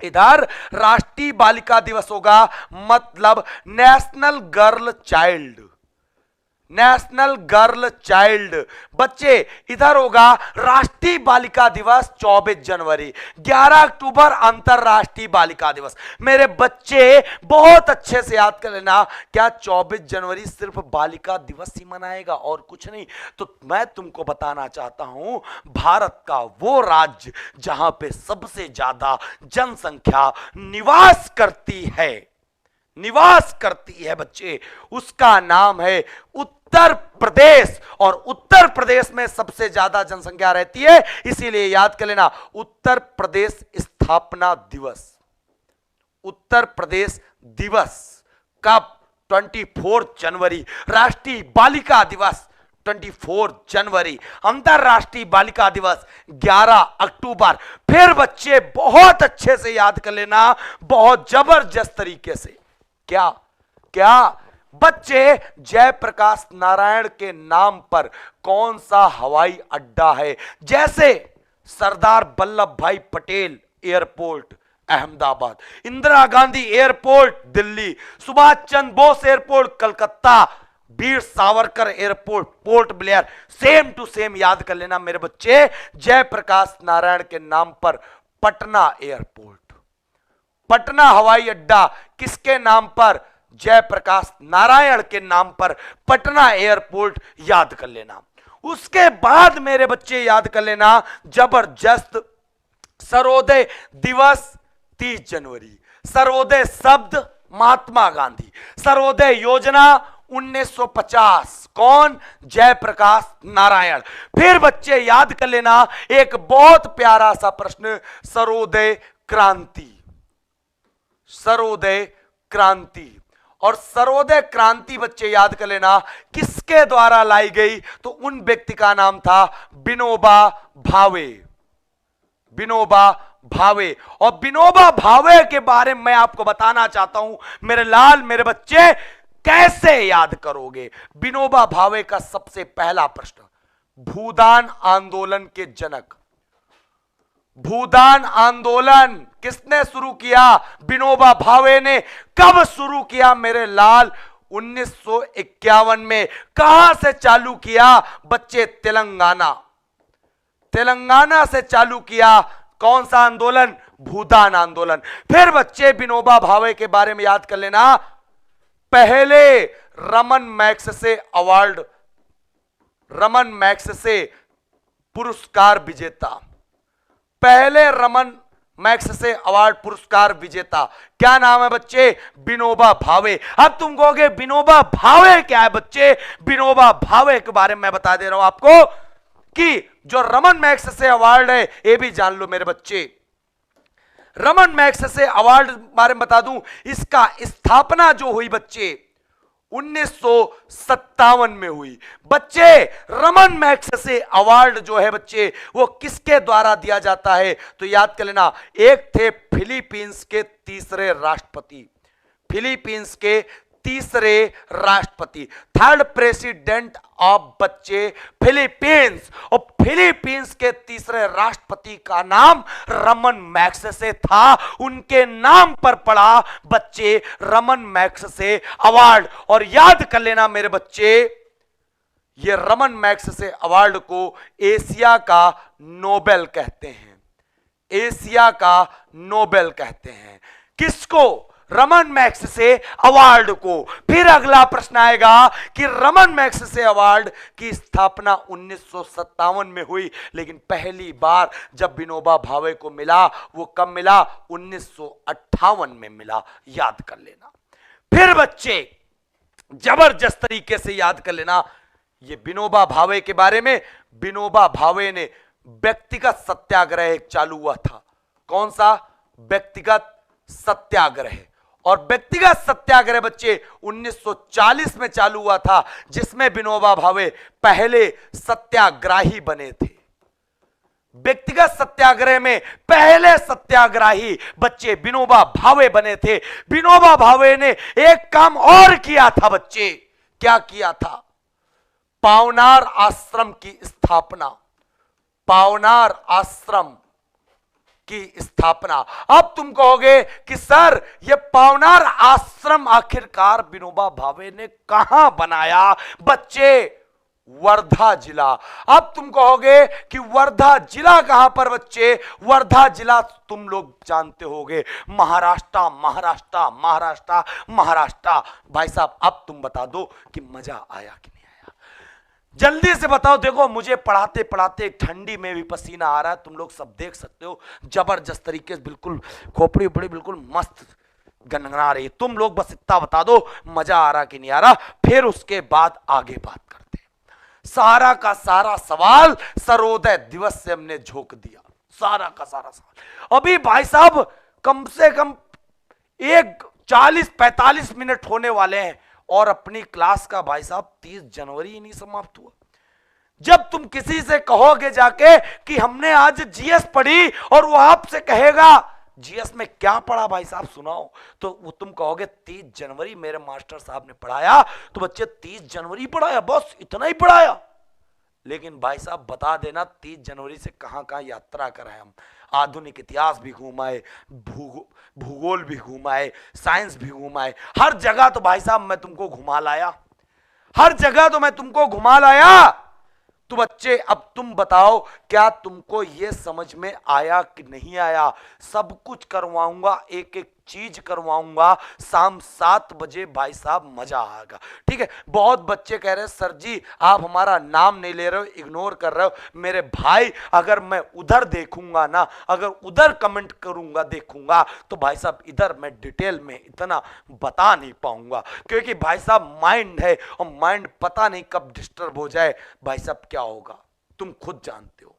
इधर राष्ट्रीय बालिका दिवस होगा, मतलब national girl child, national girl child. बच्चे इधर होगा राष्ट्रीय बालिका दिवस 24 जनवरी, 11 अक्टूबर अंतरराष्ट्रीय बालिका दिवस। मेरे बच्चे बहुत अच्छे से याद कर लेना, क्या 24 जनवरी सिर्फ बालिका दिवस ही मनाएगा और कुछ नहीं? तो मैं तुमको बताना चाहता हूं, भारत का वो राज्य जहां पे सबसे ज्यादा जनसंख्या निवास करती है, निवास करती है बच्चे, उसका नाम है उत्तर प्रदेश। और उत्तर प्रदेश में सबसे ज्यादा जनसंख्या रहती है, इसीलिए याद कर लेना उत्तर प्रदेश स्थापना दिवस। उत्तर प्रदेश दिवस कब? 24 जनवरी। राष्ट्रीय बालिका दिवस 24 जनवरी, अंतरराष्ट्रीय बालिका दिवस 11 अक्टूबर। फिर बच्चे बहुत अच्छे से याद कर लेना, बहुत जबरदस्त तरीके से। क्या क्या बच्चे, जयप्रकाश नारायण के नाम पर कौन सा हवाई अड्डा है? जैसे Sardar Vallabh Bhai Patel airport Ahmedabad, Indira Gandhi airport Delhi, Subhash Chandra Bose airport Calcutta, Veer Savarkar airport Port Blair, same to same याद कर लेना मेरे बच्चे, जयप्रकाश नारायण के नाम पर पटना एयरपोर्ट, पटना हवाई अड्डा किसके नाम पर? जयप्रकाश नारायण के नाम पर पटना एयरपोर्ट याद कर लेना। उसके बाद मेरे बच्चे याद कर लेना जबरदस्त सर्वोदय दिवस 30 जनवरी, सर्वोदय शब्द महात्मा गांधी, सर्वोदय योजना 1950, कौन? जयप्रकाश नारायण। फिर बच्चे याद कर लेना एक बहुत प्यारा सा प्रश्न, सर्वोदय क्रांति, सर्वोदय क्रांति। और सर्वोदय क्रांति बच्चे याद कर लेना किसके द्वारा लाई गई? तो उन व्यक्ति का नाम था विनोबा भावे, विनोबा भावे। और विनोबा भावे के बारे में मैं आपको बताना चाहता हूं मेरे लाल मेरे बच्चे, कैसे याद करोगे? विनोबा भावे का सबसे पहला प्रश्न, भूदान आंदोलन के जनक, भूदान आंदोलन किसने शुरू किया? विनोबा भावे ने। कब शुरू किया मेरे लाल? 1951 में। कहां से चालू किया बच्चे? तेलंगाना, तेलंगाना से चालू किया। कौन सा आंदोलन? भूदान आंदोलन। फिर बच्चे विनोबा भावे के बारे में याद कर लेना, पहले Raman Magsaysay award, Raman Magsaysay पुरस्कार विजेता, पहले रमन मैग्सेसे अवार्ड पुरस्कार विजेता। क्या नाम है बच्चे? विनोबा भावे। अब तुम कहोगे विनोबा भावे क्या है बच्चे? विनोबा भावे के बारे में मैं बता दे रहा हूं आपको कि जो रमन मैग्सेसे अवार्ड है ये भी जान लो मेरे बच्चे। रमन मैग्सेसे अवार्ड बारे में बता दूं, इसका स्थापना जो हुई बच्चे 1957 में हुई। बच्चे रमन मैग्सेसे अवार्ड जो है बच्चे वो किसके द्वारा दिया जाता है? तो याद कर लेना, एक थे फिलीपींस के तीसरे राष्ट्रपति, फिलीपींस के तीसरे राष्ट्रपति, थर्ड प्रेसिडेंट ऑफ बच्चे फिलीपींस। और फिलीपींस के तीसरे राष्ट्रपति का नाम रमन मैग्सेसे था। उनके नाम पर पड़ा बच्चे रमन मैग्सेसे अवार्ड। और याद कर लेना मेरे बच्चे, ये रमन मैग्सेसे अवार्ड को एशिया का नोबेल कहते हैं, एशिया का नोबेल कहते हैं। किसको? रमन मैग्सेसे अवार्ड को। फिर अगला प्रश्न आएगा कि रमन मैग्सेसे अवार्ड की स्थापना 1957 में हुई, लेकिन पहली बार जब विनोबा भावे को मिला वो कब मिला? 1958 में मिला। याद कर लेना। फिर बच्चे जबरदस्त तरीके से याद कर लेना ये विनोबा भावे के बारे में। विनोबा भावे ने व्यक्तिगत सत्याग्रह एक चालू हुआ था। कौन सा? व्यक्तिगत सत्याग्रह। और व्यक्तिगत सत्याग्रह बच्चे 1940 में चालू हुआ था, जिसमें विनोबा भावे पहले सत्याग्रही बने थे। व्यक्तिगत सत्याग्रह में पहले सत्याग्रही बच्चे विनोबा भावे बने थे। विनोबा भावे ने एक काम और किया था बच्चे। क्या किया था? पावनार आश्रम की स्थापना, पावनार आश्रम की स्थापना। अब तुम कहोगे कि सर ये पावनार आश्रम आखिरकार विनोबा भावे ने कहां बनाया? बच्चे वर्धा जिला। अब तुम कहोगे कि वर्धा जिला कहां पर? बच्चे वर्धा जिला तुम लोग जानते होगे, महाराष्ट्र महाराष्ट्र महाराष्ट्र महाराष्ट्र। भाई साहब अब तुम बता दो कि मजा आया कि नहीं? जल्दी से बताओ। देखो मुझे पढ़ाते पढ़ाते ठंडी में भी पसीना आ रहा है, तुम लोग सब देख सकते हो। जबरदस्त तरीके से बिल्कुल खोपड़ी उपड़ी बिल्कुल मस्त गनगना रही है। तुम लोग बस इतना बता दो मजा आ रहा कि नहीं आ रहा, फिर उसके बाद आगे बात करते हैं। सारा का सारा सवाल सर्वोदय दिवस से हमने झोंक दिया, सारा का सारा सवाल। अभी भाई साहब कम से कम 40-45 मिनट होने वाले हैं और अपनी क्लास का भाई साहब 30 जनवरी ही नहीं समाप्त हुआ। जब तुम किसी से कहोगे जाके कि हमने आज जीएस पढ़ी और वो आपसे कहेगा जीएस में क्या पढ़ा भाई साहब सुनाओ, तो वो तुम कहोगे 30 जनवरी मेरे मास्टर साहब ने पढ़ाया। तो बच्चे 30 जनवरी पढ़ाया, बस इतना ही पढ़ाया। लेकिन भाई साहब बता देना 30 जनवरी से कहां कहां यात्रा कराए हम। आधुनिक इतिहास भी घुमाए, भूगोल भी घुमाए, साइंस भी घुमाए, हर जगह तो भाई साहब मैं तुमको घुमा लाया, हर जगह तो मैं तुमको घुमा लाया। तो बच्चे अब तुम बताओ क्या तुमको यह समझ में आया कि नहीं आया? सब कुछ करवाऊंगा, एक एक चीज करवाऊंगा। शाम 7 बजे भाई साहब मजा आएगा। ठीक है। बहुत बच्चे कह रहे हैं सर जी आप हमारा नाम नहीं ले रहे हो, इग्नोर कर रहे हो। मेरे भाई अगर मैं उधर देखूंगा ना, अगर उधर कमेंट करूंगा देखूंगा, तो भाई साहब इधर मैं डिटेल में इतना बता नहीं पाऊंगा, क्योंकि भाई साहब माइंड है और माइंड पता नहीं कब डिस्टर्ब हो जाए भाई साहब क्या होगा तुम खुद जानते हो।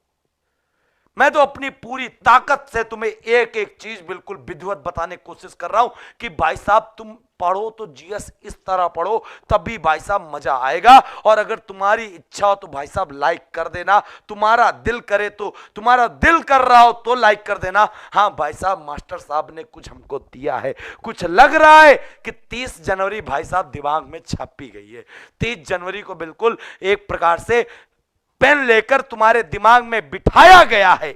मैं तो अपनी पूरी ताकत से तुम्हें एक एक चीज बिल्कुल विधिवत बताने की कोशिश कर रहा हूं कि भाई साहब तुम पढ़ो तो जीएस इस तरह पढ़ो, तभी भाई साहब मजा आएगा। और अगर तुम्हारी इच्छा हो तो भाई साहब लाइक कर देना, तुम्हारा दिल करे तो, तुम्हारा दिल कर रहा हो तो लाइक कर देना। हाँ भाई साहब मास्टर साहब ने कुछ हमको दिया है, कुछ लग रहा है कि 30 जनवरी भाई साहब दिमाग में छापी गई है। 30 जनवरी को बिल्कुल एक प्रकार से पेन लेकर तुम्हारे दिमाग में बिठाया गया है।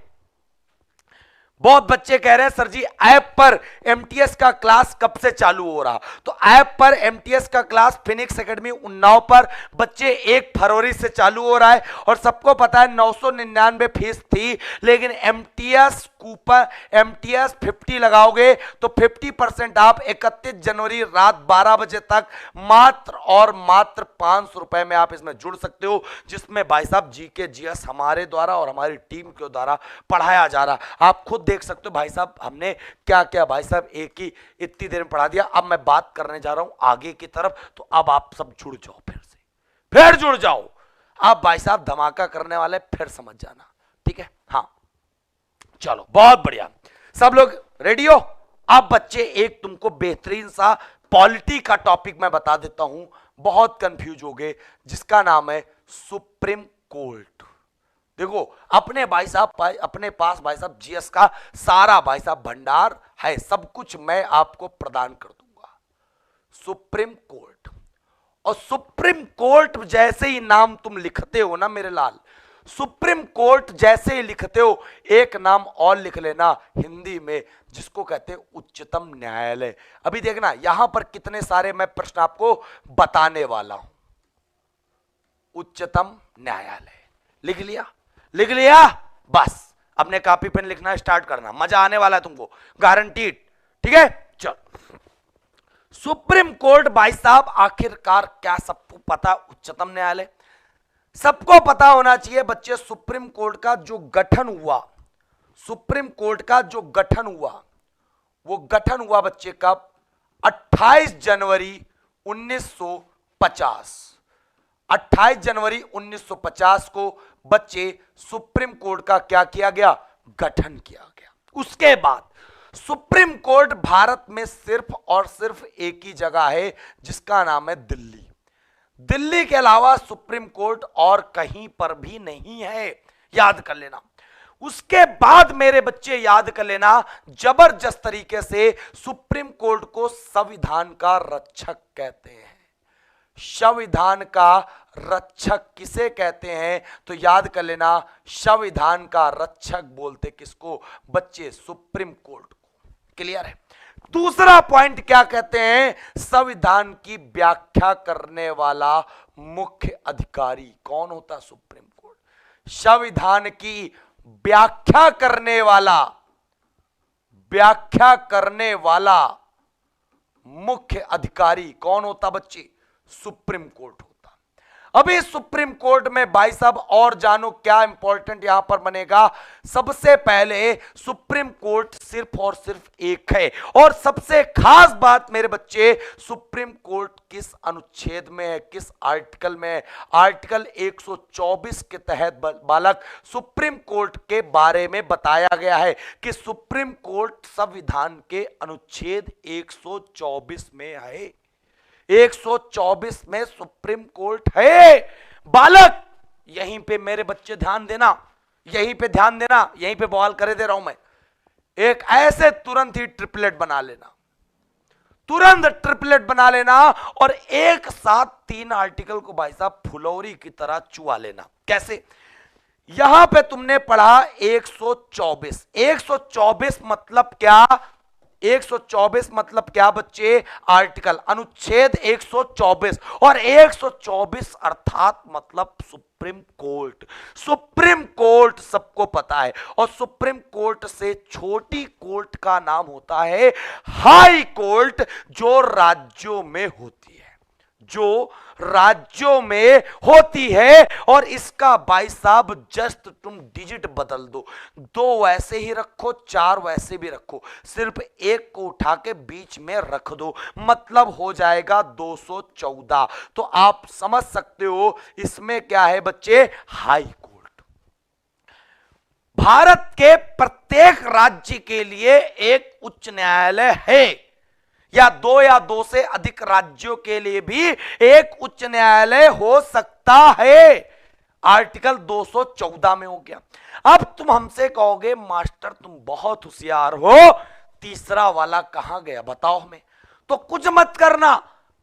बहुत बच्चे कह रहे हैं सर जी ऐप पर एमटीएस का क्लास कब से चालू हो रहा? तो ऐप पर एमटीएस का क्लास फिनिक्स एकेडमी उन्नाव पर बच्चे 1 फरवरी से चालू हो रहा है। और सबको पता है 999 फीस थी, लेकिन एमटीएस कूपन एमटीएस 50 लगाओगे तो 50% आप 31 जनवरी रात 12 बजे तक मात्र और मात्र 500 रुपए में आप इसमें जुड़ सकते हो, जिसमें भाई साहब जीके जीएस हमारे द्वारा और हमारी टीम के द्वारा पढ़ाया जा रहा। आप खुद देख सकते हो भाई साहब हमने क्या क्या भाई साहब एक ही इतनी देर में पढ़ा दिया। अब मैं बात करने जा रहा हूं आगे की तरफ, तो अब आप सब जुड़ जाओ, फिर जुड़ जाओ। आप भाई साहब धमाका करने वाले, फिर समझ जाना। ठीक है। हाँ चलो बहुत बढ़िया, सब लोग रेडी हो? अब बच्चे एक तुमको बेहतरीन सा पॉलिटी का टॉपिक मैं बता देता हूं, बहुत कंफ्यूज हो गए, जिसका नाम है सुप्रीम कोर्ट। देखो अपने भाई साहब अपने पास भाई साहब जीएस का सारा भाई साहब भंडार है, सब कुछ मैं आपको प्रदान कर दूंगा। सुप्रीम कोर्ट, और सुप्रीम कोर्ट जैसे ही नाम तुम लिखते हो ना मेरे लाल, सुप्रीम कोर्ट जैसे ही लिखते हो, एक नाम और लिख लेना हिंदी में, जिसको कहते हैं उच्चतम न्यायालय। अभी देखना यहां पर कितने सारे मैं प्रश्न आपको बताने वाला हूं। उच्चतम न्यायालय लिख लिया, लिख लिया, बस अपने कॉपी पेन लिखना स्टार्ट करना, मजा आने वाला है तुमको, गारंटीड। ठीक है, चल सुप्रीम कोर्ट भाई साहब आखिरकार क्या सबको पता, उच्चतम न्यायालय सबको पता होना चाहिए बच्चे। सुप्रीम कोर्ट का जो गठन हुआ, सुप्रीम कोर्ट का जो गठन हुआ, वो गठन हुआ बच्चे कब? 28 जनवरी 1950। 28 जनवरी 1950 को बच्चे सुप्रीम कोर्ट का क्या किया गया? गठन किया गया। उसके बाद सुप्रीम कोर्ट भारत में सिर्फ और सिर्फ एक ही जगह है, जिसका नाम है दिल्ली। दिल्ली के अलावा सुप्रीम कोर्ट और कहीं पर भी नहीं है, याद कर लेना। उसके बाद मेरे बच्चे याद कर लेना, जबरदस्त तरीके से सुप्रीम कोर्ट को संविधान का रक्षक कहते हैं। संविधान का रक्षक किसे कहते हैं? तो याद कर लेना, संविधान का रक्षक बोलते किसको बच्चे? सुप्रीम कोर्ट को। क्लियर है? दूसरा पॉइंट क्या कहते हैं? संविधान की व्याख्या करने वाला मुख्य अधिकारी कौन होता? Supreme court. संविधान की व्याख्या करने वाला मुख्य अधिकारी कौन होता बच्चे? सुप्रीम कोर्ट होता। अभी सुप्रीम कोर्ट में भाई साहब और जानो क्या इंपॉर्टेंट यहां पर बनेगा। सबसे पहले सुप्रीम कोर्ट सिर्फ और सिर्फ एक है, और सबसे खास बात मेरे बच्चे, सुप्रीम कोर्ट किस अनुच्छेद में है, किस आर्टिकल में है? आर्टिकल 124 के तहत बालक सुप्रीम कोर्ट के बारे में बताया गया है कि सुप्रीम कोर्ट संविधान के अनुच्छेद 124 में है। 124 में सुप्रीम कोर्ट है बालक। यहीं पे मेरे बच्चे ध्यान देना, यहीं पे ध्यान देना, यहीं पे बवाल करे दे रहा हूं मैं। एक ऐसे तुरंत ही ट्रिपलेट बना लेना, तुरंत ट्रिपलेट बना लेना, और एक साथ 3 आर्टिकल को भाई साहब फुलौरी की तरह चुआ लेना। कैसे? यहां पे तुमने पढ़ा 124। 124 मतलब क्या? 124 मतलब क्या बच्चे? आर्टिकल, अनुच्छेद 124, और 124 अर्थात मतलब सुप्रीम कोर्ट। सुप्रीम कोर्ट सबको पता है, और सुप्रीम कोर्ट से छोटी कोर्ट का नाम होता है हाई कोर्ट, जो राज्यों में होती है, जो राज्यों में होती है। और इसका भाई साहब जस्ट तुम डिजिट बदल दो, 2 वैसे ही रखो, 4 वैसे भी रखो, सिर्फ एक को उठा के बीच में रख दो, मतलब हो जाएगा 214। तो आप समझ सकते हो इसमें क्या है बच्चे? High court. भारत के प्रत्येक राज्य के लिए एक उच्च न्यायालय है, या 2 से अधिक राज्यों के लिए भी एक उच्च न्यायालय हो सकता है। आर्टिकल 214 में हो गया। अब तुम हमसे कहोगे मास्टर तुम बहुत होशियार हो, तीसरा वाला कहां गया बताओ हमें। तो कुछ मत करना,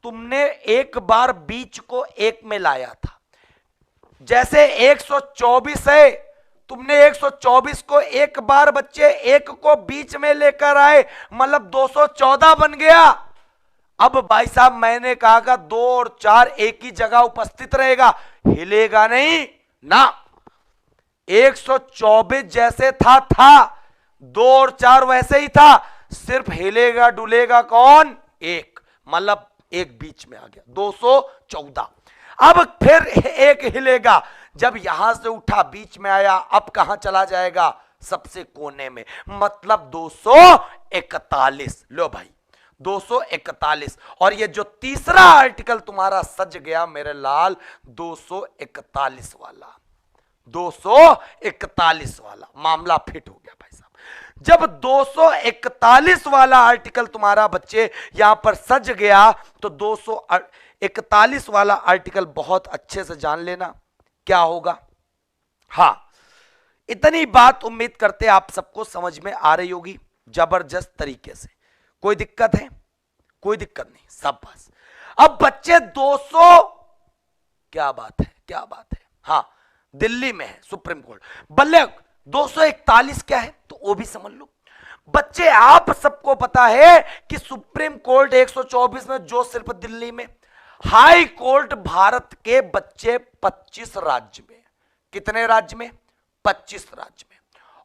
तुमने एक बार बीच को एक में लाया था। जैसे 124 है, तुमने 124 को एक बार बच्चे एक को बीच में लेकर आए, मतलब 214 बन गया। अब भाई साहब मैंने कहा कि 2 और 4 एक ही जगह उपस्थित रहेगा, हिलेगा नहीं ना। 124 जैसे था 2 और 4 वैसे ही था, सिर्फ हिलेगा डुलेगा कौन? एक, मतलब एक बीच में आ गया 214। अब फिर एक हिलेगा, जब यहां से उठा बीच में आया, अब कहां चला जाएगा? सबसे कोने में, मतलब 241। लो भाई 241। और ये जो तीसरा आर्टिकल तुम्हारा सज गया मेरे लाल, 241 वाला, 241 वाला मामला फिट हो गया भाई साहब। जब 241 वाला आर्टिकल तुम्हारा बच्चे यहां पर सज गया, तो 41 वाला आर्टिकल बहुत अच्छे से जान लेना क्या होगा। हां, इतनी बात उम्मीद करते आप सबको समझ में आ रही होगी जबरदस्त तरीके से। कोई दिक्कत है? कोई दिक्कत नहीं, सब बस। अब बच्चे 200, क्या बात है, क्या बात है, हां दिल्ली में है सुप्रीम कोर्ट, बल्ले 241 क्या है तो वो भी समझ लो। बच्चे आप सबको पता है कि सुप्रीम कोर्ट 124 में जो सिर्फ दिल्ली में, हाई कोर्ट भारत के बच्चे 25 राज्य में, कितने राज्य में? 25 राज्य में।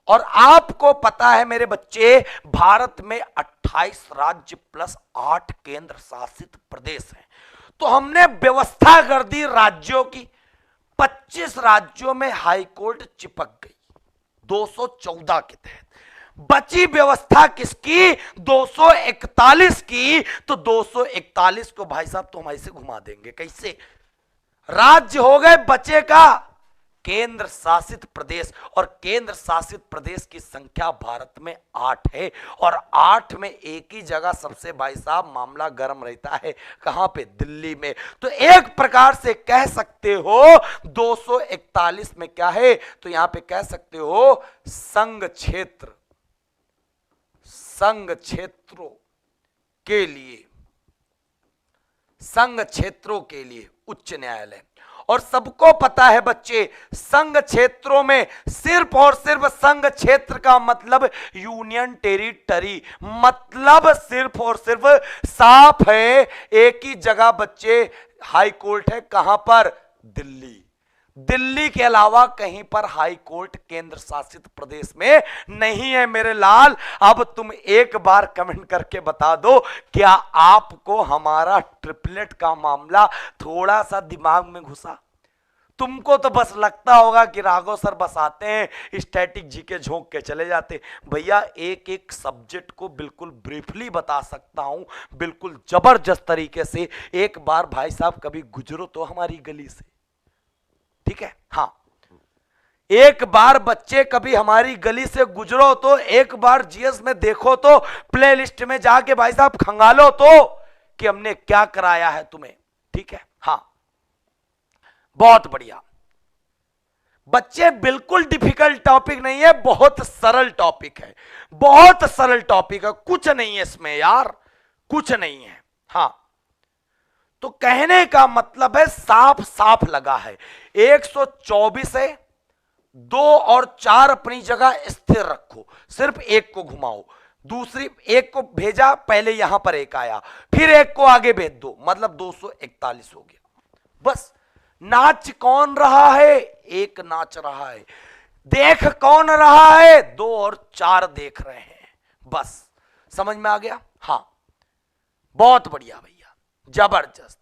और आपको पता है मेरे बच्चे भारत में 28 राज्य प्लस 8 केंद्र शासित प्रदेश हैं। तो हमने व्यवस्था कर दी राज्यों की, 25 राज्यों में हाई कोर्ट चिपक गई 214 के तहत। बची व्यवस्था किसकी? 241 की। तो 241 को भाई साहब तो हम ऐसे घुमा देंगे, कैसे? राज्य हो गए, बचे का केंद्र शासित प्रदेश। और केंद्र शासित प्रदेश की संख्या भारत में 8 है, और 8 में एक ही जगह सबसे भाई साहब मामला गर्म रहता है, कहां पे? दिल्ली में। तो एक प्रकार से कह सकते हो 241 में क्या है तो यहां पे कह सकते हो संघ क्षेत्र, संघ क्षेत्रों के लिए, संघ क्षेत्रों के लिए उच्च न्यायालय। और सबको पता है बच्चे संघ क्षेत्रों में सिर्फ और सिर्फ संघ क्षेत्र का मतलब यूनियन टेरिटरी, मतलब सिर्फ और सिर्फ साफ है एक ही जगह बच्चे हाई कोर्ट है, कहां पर? दिल्ली। दिल्ली के अलावा कहीं पर हाई कोर्ट केंद्र शासित प्रदेश में नहीं है मेरे लाल। अब तुम एक बार कमेंट करके बता दो क्या आपको हमारा ट्रिपलेट का मामला थोड़ा सा दिमाग में घुसा? तुमको तो बस लगता होगा कि राघव सर बस आते हैं स्टैटिक जीके झोंक के चले जाते। भैया एक एक सब्जेक्ट को बिल्कुल ब्रीफली बता सकता हूं, बिल्कुल जबरदस्त तरीके से। एक बार भाई साहब कभी गुजरो तो हमारी गली से, ठीक है? हां, एक बार बच्चे कभी हमारी गली से गुजरो तो एक बार जीएस में देखो तो प्लेलिस्ट में जाके भाई साहब खंगालो तो कि हमने क्या कराया है तुम्हें, ठीक है? हां, बहुत बढ़िया बच्चे, बिल्कुल डिफिकल्ट टॉपिक नहीं है, बहुत सरल टॉपिक है, बहुत सरल टॉपिक है, कुछ नहीं है इसमें यार, कुछ नहीं है। हां, तो कहने का मतलब है साफ साफ लगा है 124 है, 2 और 4 अपनी जगह स्थिर रखो, सिर्फ एक को घुमाओ, दूसरी एक को भेजा, पहले यहां पर एक आया, फिर एक को आगे भेज दो, मतलब 241 हो गया। बस नाच कौन रहा है? एक नाच रहा है। देख कौन रहा है? 2 और 4 देख रहे हैं। बस समझ में आ गया? हां, बहुत बढ़िया भैया, जबरदस्त,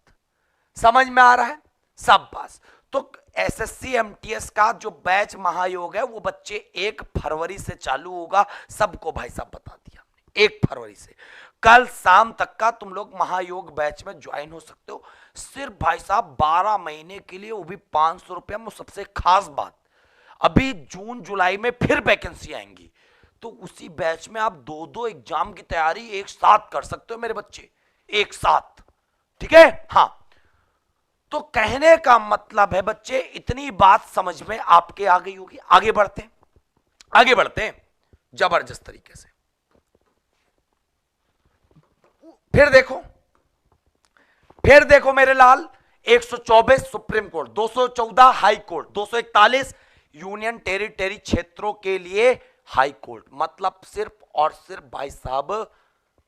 समझ में आ रहा है सब बस। तो एसएससी एमटीएस का जो बैच महायोग है वो बच्चे 1 फरवरी से चालू होगा, सबको भाई साहब बता दिया, 1 फरवरी से। कल शाम तक का तुम लोग महायोग बैच में ज्वाइन हो सकते हो, सिर्फ भाई साहब 12 महीने के लिए, वो भी 500 रुपया में। सबसे खास बात, अभी जून जुलाई में फिर वैकेंसी आएंगी, तो उसी बैच में आप 2-2 एग्जाम की तैयारी एक साथ कर सकते हो मेरे बच्चे, एक साथ, ठीक है? हां, तो कहने का मतलब है बच्चे इतनी बात समझ में आपके आ गई होगी। आगे बढ़ते हैं, आगे बढ़ते हैं जबरदस्त तरीके से। फिर देखो मेरे लाल, 124 supreme court, 214 high court, 241 union territory क्षेत्रों के लिए हाई कोर्ट, मतलब सिर्फ और सिर्फ भाई साहब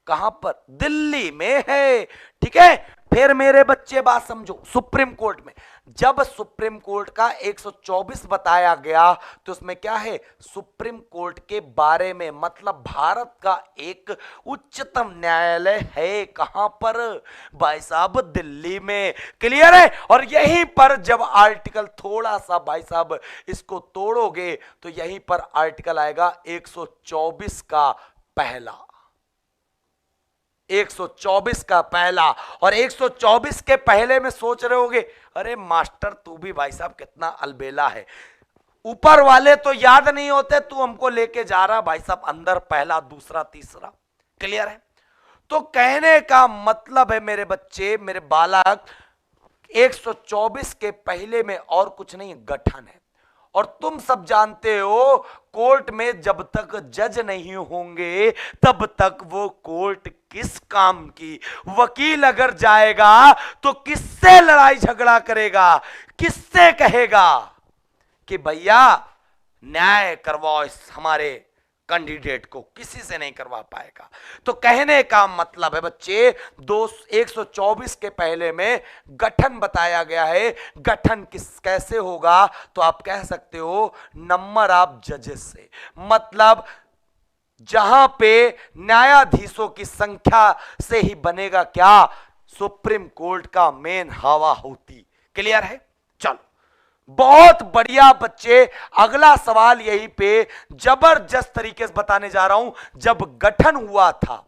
कहां पर? दिल्ली में है, ठीक है? फिर मेरे बच्चे बात समझो, सुप्रीम कोर्ट में जब सुप्रीम कोर्ट का 124 बताया गया तो उसमें क्या है? सुप्रीम कोर्ट के बारे में, मतलब भारत का एक उच्चतम न्यायालय है, कहां पर? भाई साहब दिल्ली में। क्लियर है? और यहीं पर जब आर्टिकल थोड़ा सा भाई साहब इसको तोड़ोगे तो यहीं पर आर्टिकल आएगा 124 का पहला, 124 का पहला। और 124 के पहले में सोच रहे होगे अरे मास्टर तू भी भाई साहब कितना अलबेला है, ऊपर वाले तो याद नहीं होते, तू हमको लेके जा रहा भाई साहब अंदर पहला दूसरा तीसरा। क्लियर है? तो कहने का मतलब है मेरे बच्चे, मेरे बालक, 124 के पहले में और कुछ नहीं, गठन है। और तुम सब जानते हो कोर्ट में जब तक जज नहीं होंगे तब तक वो कोर्ट किस काम की। वकील अगर जाएगा तो किससे लड़ाई झगड़ा करेगा, किससे कहेगा कि भैया न्याय करवाओ इस हमारे कैंडिडेट को, किसी से नहीं करवा पाएगा। तो कहने का मतलब है बच्चे 124 के पहले में गठन बताया गया है। गठन कैसे होगा, तो आप कह सकते हो नंबर ऑफ जजेस से, मतलब जहां पे न्यायाधीशों की संख्या से ही बनेगा क्या, सुप्रीम कोर्ट का मेन हवा होती। क्लियर है? चलो बहुत बढ़िया बच्चे, अगला सवाल यहीं पे जबरदस्त तरीके से बताने जा रहा हूं। जब गठन हुआ था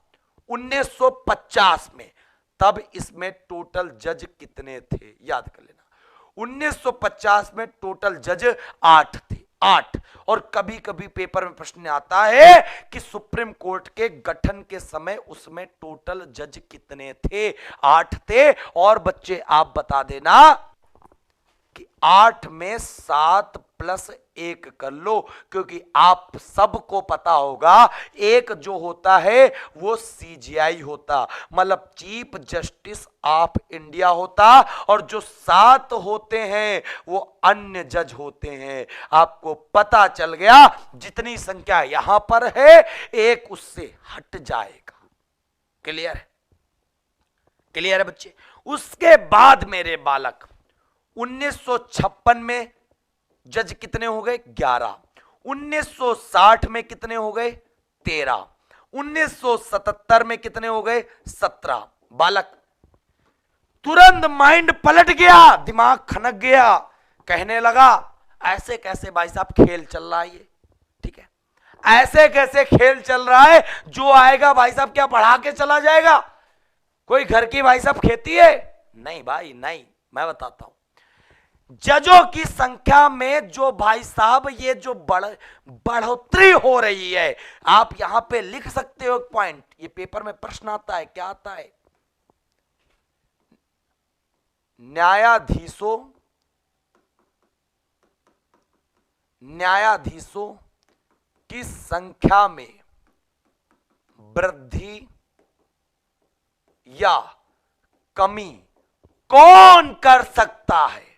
1950 में, तब इसमें टोटल जज कितने थे, याद कर लेना। 1950 में टोटल जज 8 थे, 8। और कभी कभी पेपर में प्रश्न आता है कि सुप्रीम कोर्ट के गठन के समय उसमें टोटल जज कितने थे, 8 थे। और बच्चे आप बता देना कि 8 में 7 प्लस 1 कर लो, क्योंकि आप सबको पता होगा एक जो होता है वो सीजीआई होता, मतलब चीफ जस्टिस ऑफ इंडिया होता, और जो 7 होते हैं वो अन्य जज होते हैं। आपको पता चल गया जितनी संख्या यहां पर है एक उससे हट जाएगा। क्लियर है? क्लियर है बच्चे? उसके बाद मेरे बालक 1956 में जज कितने हो गए, 11। 1960 में कितने हो गए, 13। 1977 में कितने हो गए, 17। बालक तुरंत माइंड पलट गया, दिमाग खनक गया, कहने लगा ऐसे कैसे भाई साहब खेल चल रहा है ये, ठीक है, ऐसे कैसे खेल चल रहा है, जो आएगा भाई साहब क्या पढ़ा के चला जाएगा, कोई घर की भाई साहब खेती है, नहीं भाई नहीं। मैं बताता हूं, जजों की संख्या में जो भाई साहब ये जो बढ़ोतरी हो रही है, आप यहां पे लिख सकते हो एक पॉइंट, ये पेपर में प्रश्न आता है, क्या आता है, न्यायाधीशों की संख्या में वृद्धि या कमी कौन कर सकता है।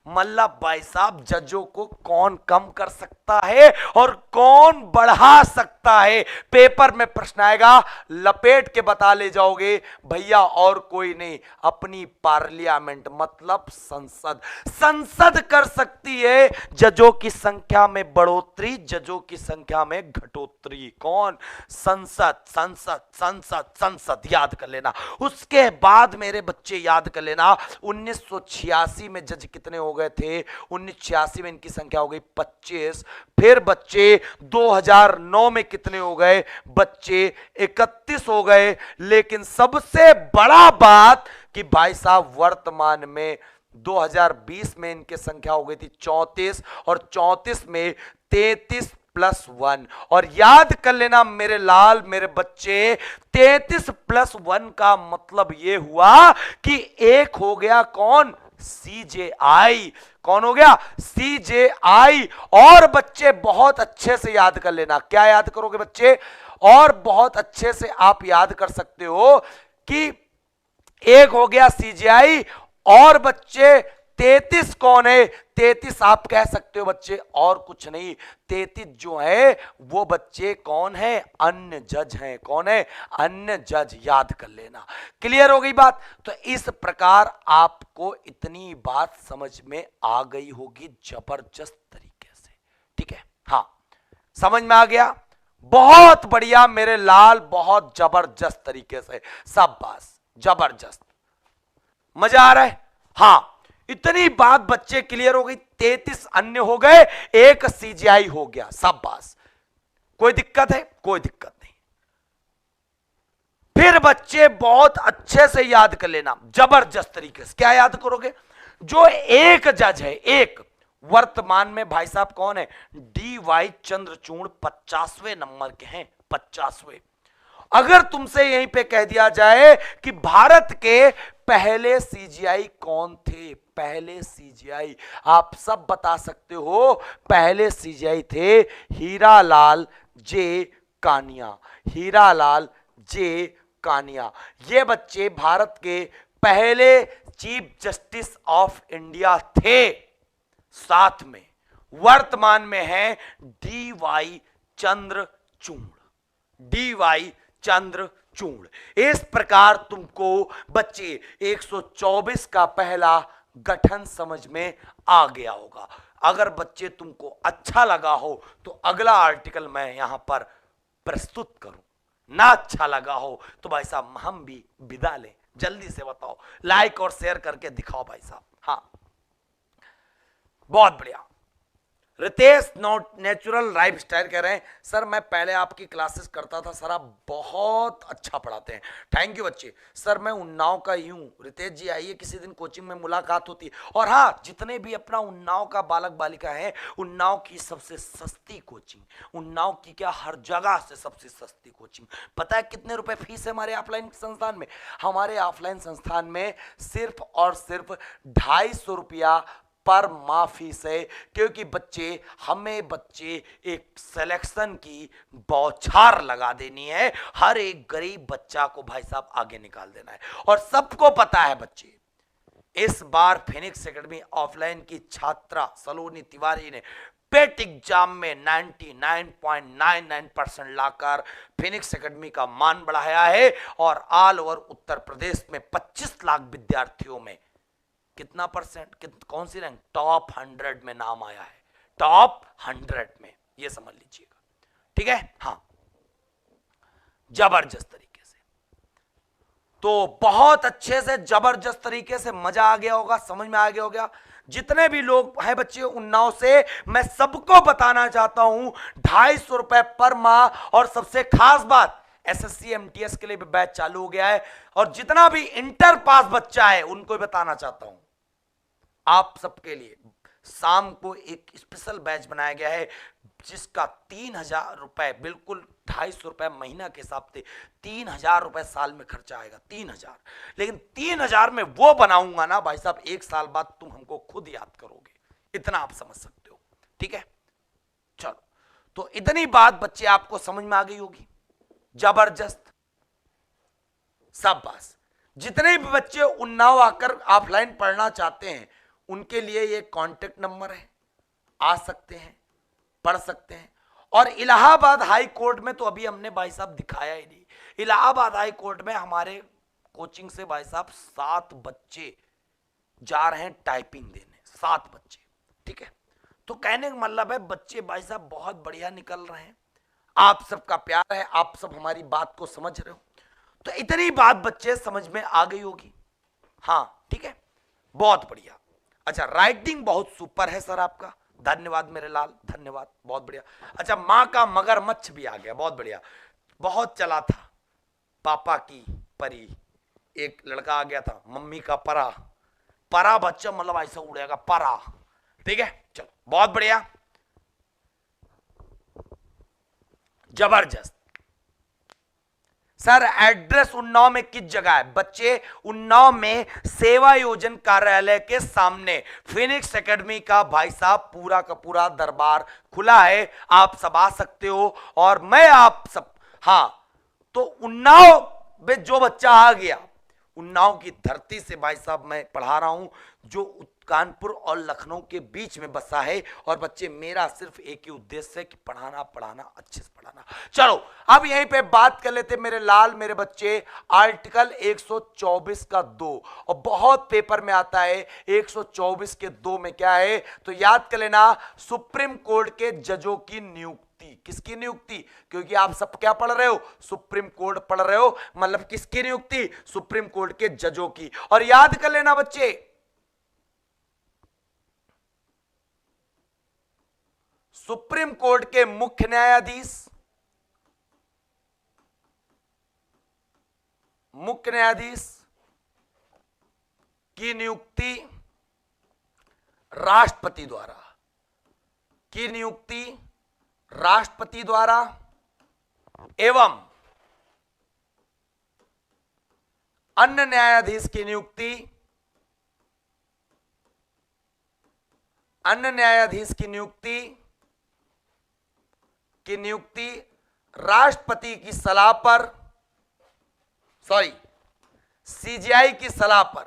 मतलब भाई साहब जजों को कौन कम कर सकता है और कौन बढ़ा सकता है, पेपर में प्रश्न आएगा, लपेट के बता ले जाओगे भैया, और कोई नहीं, अपनी पार्लियामेंट मतलब संसद कर सकती है जजों की संख्या में बढ़ोतरी, जजों की संख्या में घटोतरी। कौन? संसद, संसद, संसद, संसद, याद कर लेना। उसके बाद मेरे बच्चे याद कर लेना, 1986 में जज कितने हो गए थे, 1986 में इनकी संख्या हो गई 25। फिर बच्चे 2009 में कितने हो गए, बच्चे 31 हो गए। लेकिन सबसे बड़ा बात कि भाई साहब वर्तमान में 2020 में इनकी संख्या हो गई थी 34, और 34 में 33 प्लस 1। और याद कर लेना मेरे लाल मेरे बच्चे, 33 प्लस 1 का मतलब यह हुआ कि एक हो गया कौन, सीजेआई। कौन हो गया, सीजेआई। और बच्चे बहुत अच्छे से याद कर लेना, क्या याद करोगे बच्चे, और बहुत अच्छे से आप याद कर सकते हो कि एक हो गया सीजीआई, और बच्चे 33 कौन है, 33 आप कह सकते हो बच्चे और कुछ नहीं, 33 जो है वो बच्चे कौन है, अन्य जज हैं। कौन है, अन्य जज, याद कर लेना। क्लियर हो गई बात? तो इस प्रकार आपको इतनी बात समझ में आ गई होगी जबरदस्त तरीके से, ठीक है? हाँ, समझ में आ गया, बहुत बढ़िया मेरे लाल, बहुत जबरदस्त तरीके से, सब बात जबरदस्त, मजा आ रहा है? हाँ, इतनी बात बच्चे क्लियर हो गई। 33 अन्य हो गए, एक सीजीआई हो गया, सब बात। कोई दिक्कत है? कोई दिक्कत नहीं। फिर बच्चे बहुत अच्छे से याद कर लेना जबरदस्त तरीके से। क्या याद करोगे, जो एक जज है, एक वर्तमान में भाई साहब कौन है, डी.वाई. चंद्रचूड़ 50वें नंबर के हैं, 50वें। अगर तुमसे यहीं पे कह दिया जाए कि भारत के पहले सीजीआई कौन थे? पहले सीजीआई आप सब बता सकते हो। पहले सीजीआई थे हीरालाल जे कानिया। हीरालाल जे कानिया ये बच्चे भारत के पहले चीफ जस्टिस ऑफ इंडिया थे। साथ में वर्तमान में है D Y Chandrachud. D Y Chandrachud. इस प्रकार तुमको बच्चे 124 का पहला गठन समझ में आ गया होगा। अगर बच्चे तुमको अच्छा लगा हो तो अगला आर्टिकल मैं यहां पर प्रस्तुत करूं, ना अच्छा लगा हो तो भाई साहब हम भी विदा लें। जल्दी से बताओ, लाइक और शेयर करके दिखाओ भाई साहब। हाँ, बहुत बढ़िया। Ritesh not natural lifestyle कह रहे हैं सर मैं पहले आपकी क्लासेस करता था सर, आप बहुत अच्छा पढ़ाते हैं। थैंक यू बच्चे। सर मैं उन्नाव का ही हूँ। रितेश जी आइए किसी दिन कोचिंग में मुलाकात होती है। और हाँ, जितने भी अपना उन्नाव का बालक बालिका है, उन्नाव की सबसे सस्ती कोचिंग, उन्नाव की क्या हर जगह से सबसे सस्ती कोचिंग। पता है कितने रुपए फीस है हमारे ऑफलाइन संस्थान में? हमारे ऑफलाइन संस्थान में सिर्फ और सिर्फ 250 रुपया पर माह फीस है, क्योंकि बच्चे एक सिलेक्शन की बौछार लगा देनी है। हर एक गरीब बच्चा को भाई साहब आगे निकाल देना है। और सबको पता है बच्चे, इस बार फिनिक्स एकेडमी ऑफलाइन की छात्रा सलोनी तिवारी ने पेट एग्जाम में 99.99% लाकर फिनिक्स एकेडमी का मान बढ़ाया है। और ऑल ओवर उत्तर प्रदेश में 25 लाख विद्यार्थियों में कितना परसेंट, कौन सी रैंक? टॉप 100 में नाम आया है। टॉप 100 में, ये समझ लीजिएगा। ठीक है। हाँ, जबरदस्त तरीके से, तो बहुत अच्छे से जबरदस्त तरीके से मजा आ गया होगा, समझ में आ गया होगा। जितने भी लोग हैं बच्चे उन्नाव से, मैं सबको बताना चाहता हूं 250 रुपए पर माह। और सबसे खास बात, एसएससी एमटीएस के लिए भी बैच चालू हो गया है। और जितना भी इंटर पास बच्चा है उनको बताना चाहता हूं, आप सबके लिए शाम को एक स्पेशल बैच बनाया गया है, जिसका 3000 रुपए, बिल्कुल 250 रुपए महीना के हिसाब से 3000 रुपए साल में खर्चा आएगा। 3000, लेकिन 3000 में वो बनाऊंगा ना भाई साहब, एक साल बाद तुम हमको खुद याद करोगे। इतना आप समझ सकते हो। ठीक है, चलो, तो इतनी बात बच्चे आपको समझ में आ गई होगी। जबरदस्त, शाबाश। जितने भी बच्चे उन्नाव आकर ऑफलाइन पढ़ना चाहते हैं, उनके लिए ये कांटेक्ट नंबर है, आ सकते हैं, पढ़ सकते हैं। और इलाहाबाद हाई कोर्ट में तो अभी हमने भाई साहब दिखाया ही नहीं। इलाहाबाद हाई कोर्ट में हमारे कोचिंग से भाई साहब 7 बच्चे जा रहे हैं टाइपिंग देने, 7 बच्चे। ठीक है, तो कहने का मतलब है बच्चे भाई साहब बहुत बढ़िया निकल रहे हैं। आप सबका प्यार है, आप सब हमारी बात को समझ रहे हो, तो इतनी बात बच्चे समझ में आ गई होगी। हाँ, ठीक है, बहुत बढ़िया। अच्छा, राइटिंग बहुत सुपर है सर आपका, धन्यवाद मेरे लाल, धन्यवाद, बहुत बढ़िया। अच्छा, माँ का मगरमच्छ भी आ गया, बहुत बढ़िया। बहुत चला था पापा की परी, एक लड़का आ गया था मम्मी का परा। परा बच्चा मतलब ऐसा उड़ेगा, परा। ठीक है, चलो, बहुत बढ़िया, जबरदस्त। सर एड्रेस उन्नाव में किस जगह है? बच्चे उन्नाव में सेवा योजन कार्यालय के सामने फिनिक्स एकेडमी का भाई साहब पूरा का पूरा दरबार खुला है, आप सब आ सकते हो। और मैं आप सब, हाँ, तो उन्नाव में जो बच्चा आ गया, उन्नाव की धरती से भाई साहब मैं पढ़ा रहा हूं, जो कानपुर और लखनऊ के बीच में बसा है। और बच्चे मेरा सिर्फ एक ही उद्देश्य है कि पढ़ाना पढ़ाना, अच्छे से पढ़ाना। चलो, अब यहीं पे बात कर लेते मेरे लाल, मेरे बच्चे, आर्टिकल 124 का 2। और बहुत पेपर में आता है 124 के 2 में क्या है, तो याद कर लेना, सुप्रीम कोर्ट के जजों की नियुक्ति। किसकी नियुक्ति? क्योंकि आप सब क्या पढ़ रहे हो? सुप्रीम कोर्ट पढ़ रहे हो, मतलब किसकी नियुक्ति? सुप्रीम कोर्ट के जजों की। और याद कर लेना बच्चे, सुप्रीम कोर्ट के मुख्य न्यायाधीश, की नियुक्ति राष्ट्रपति द्वारा, एवं अन्य न्यायाधीश की नियुक्ति, अन्य न्यायाधीश की नियुक्ति राष्ट्रपति की सलाह पर, सॉरी, सीजेआई की सलाह पर,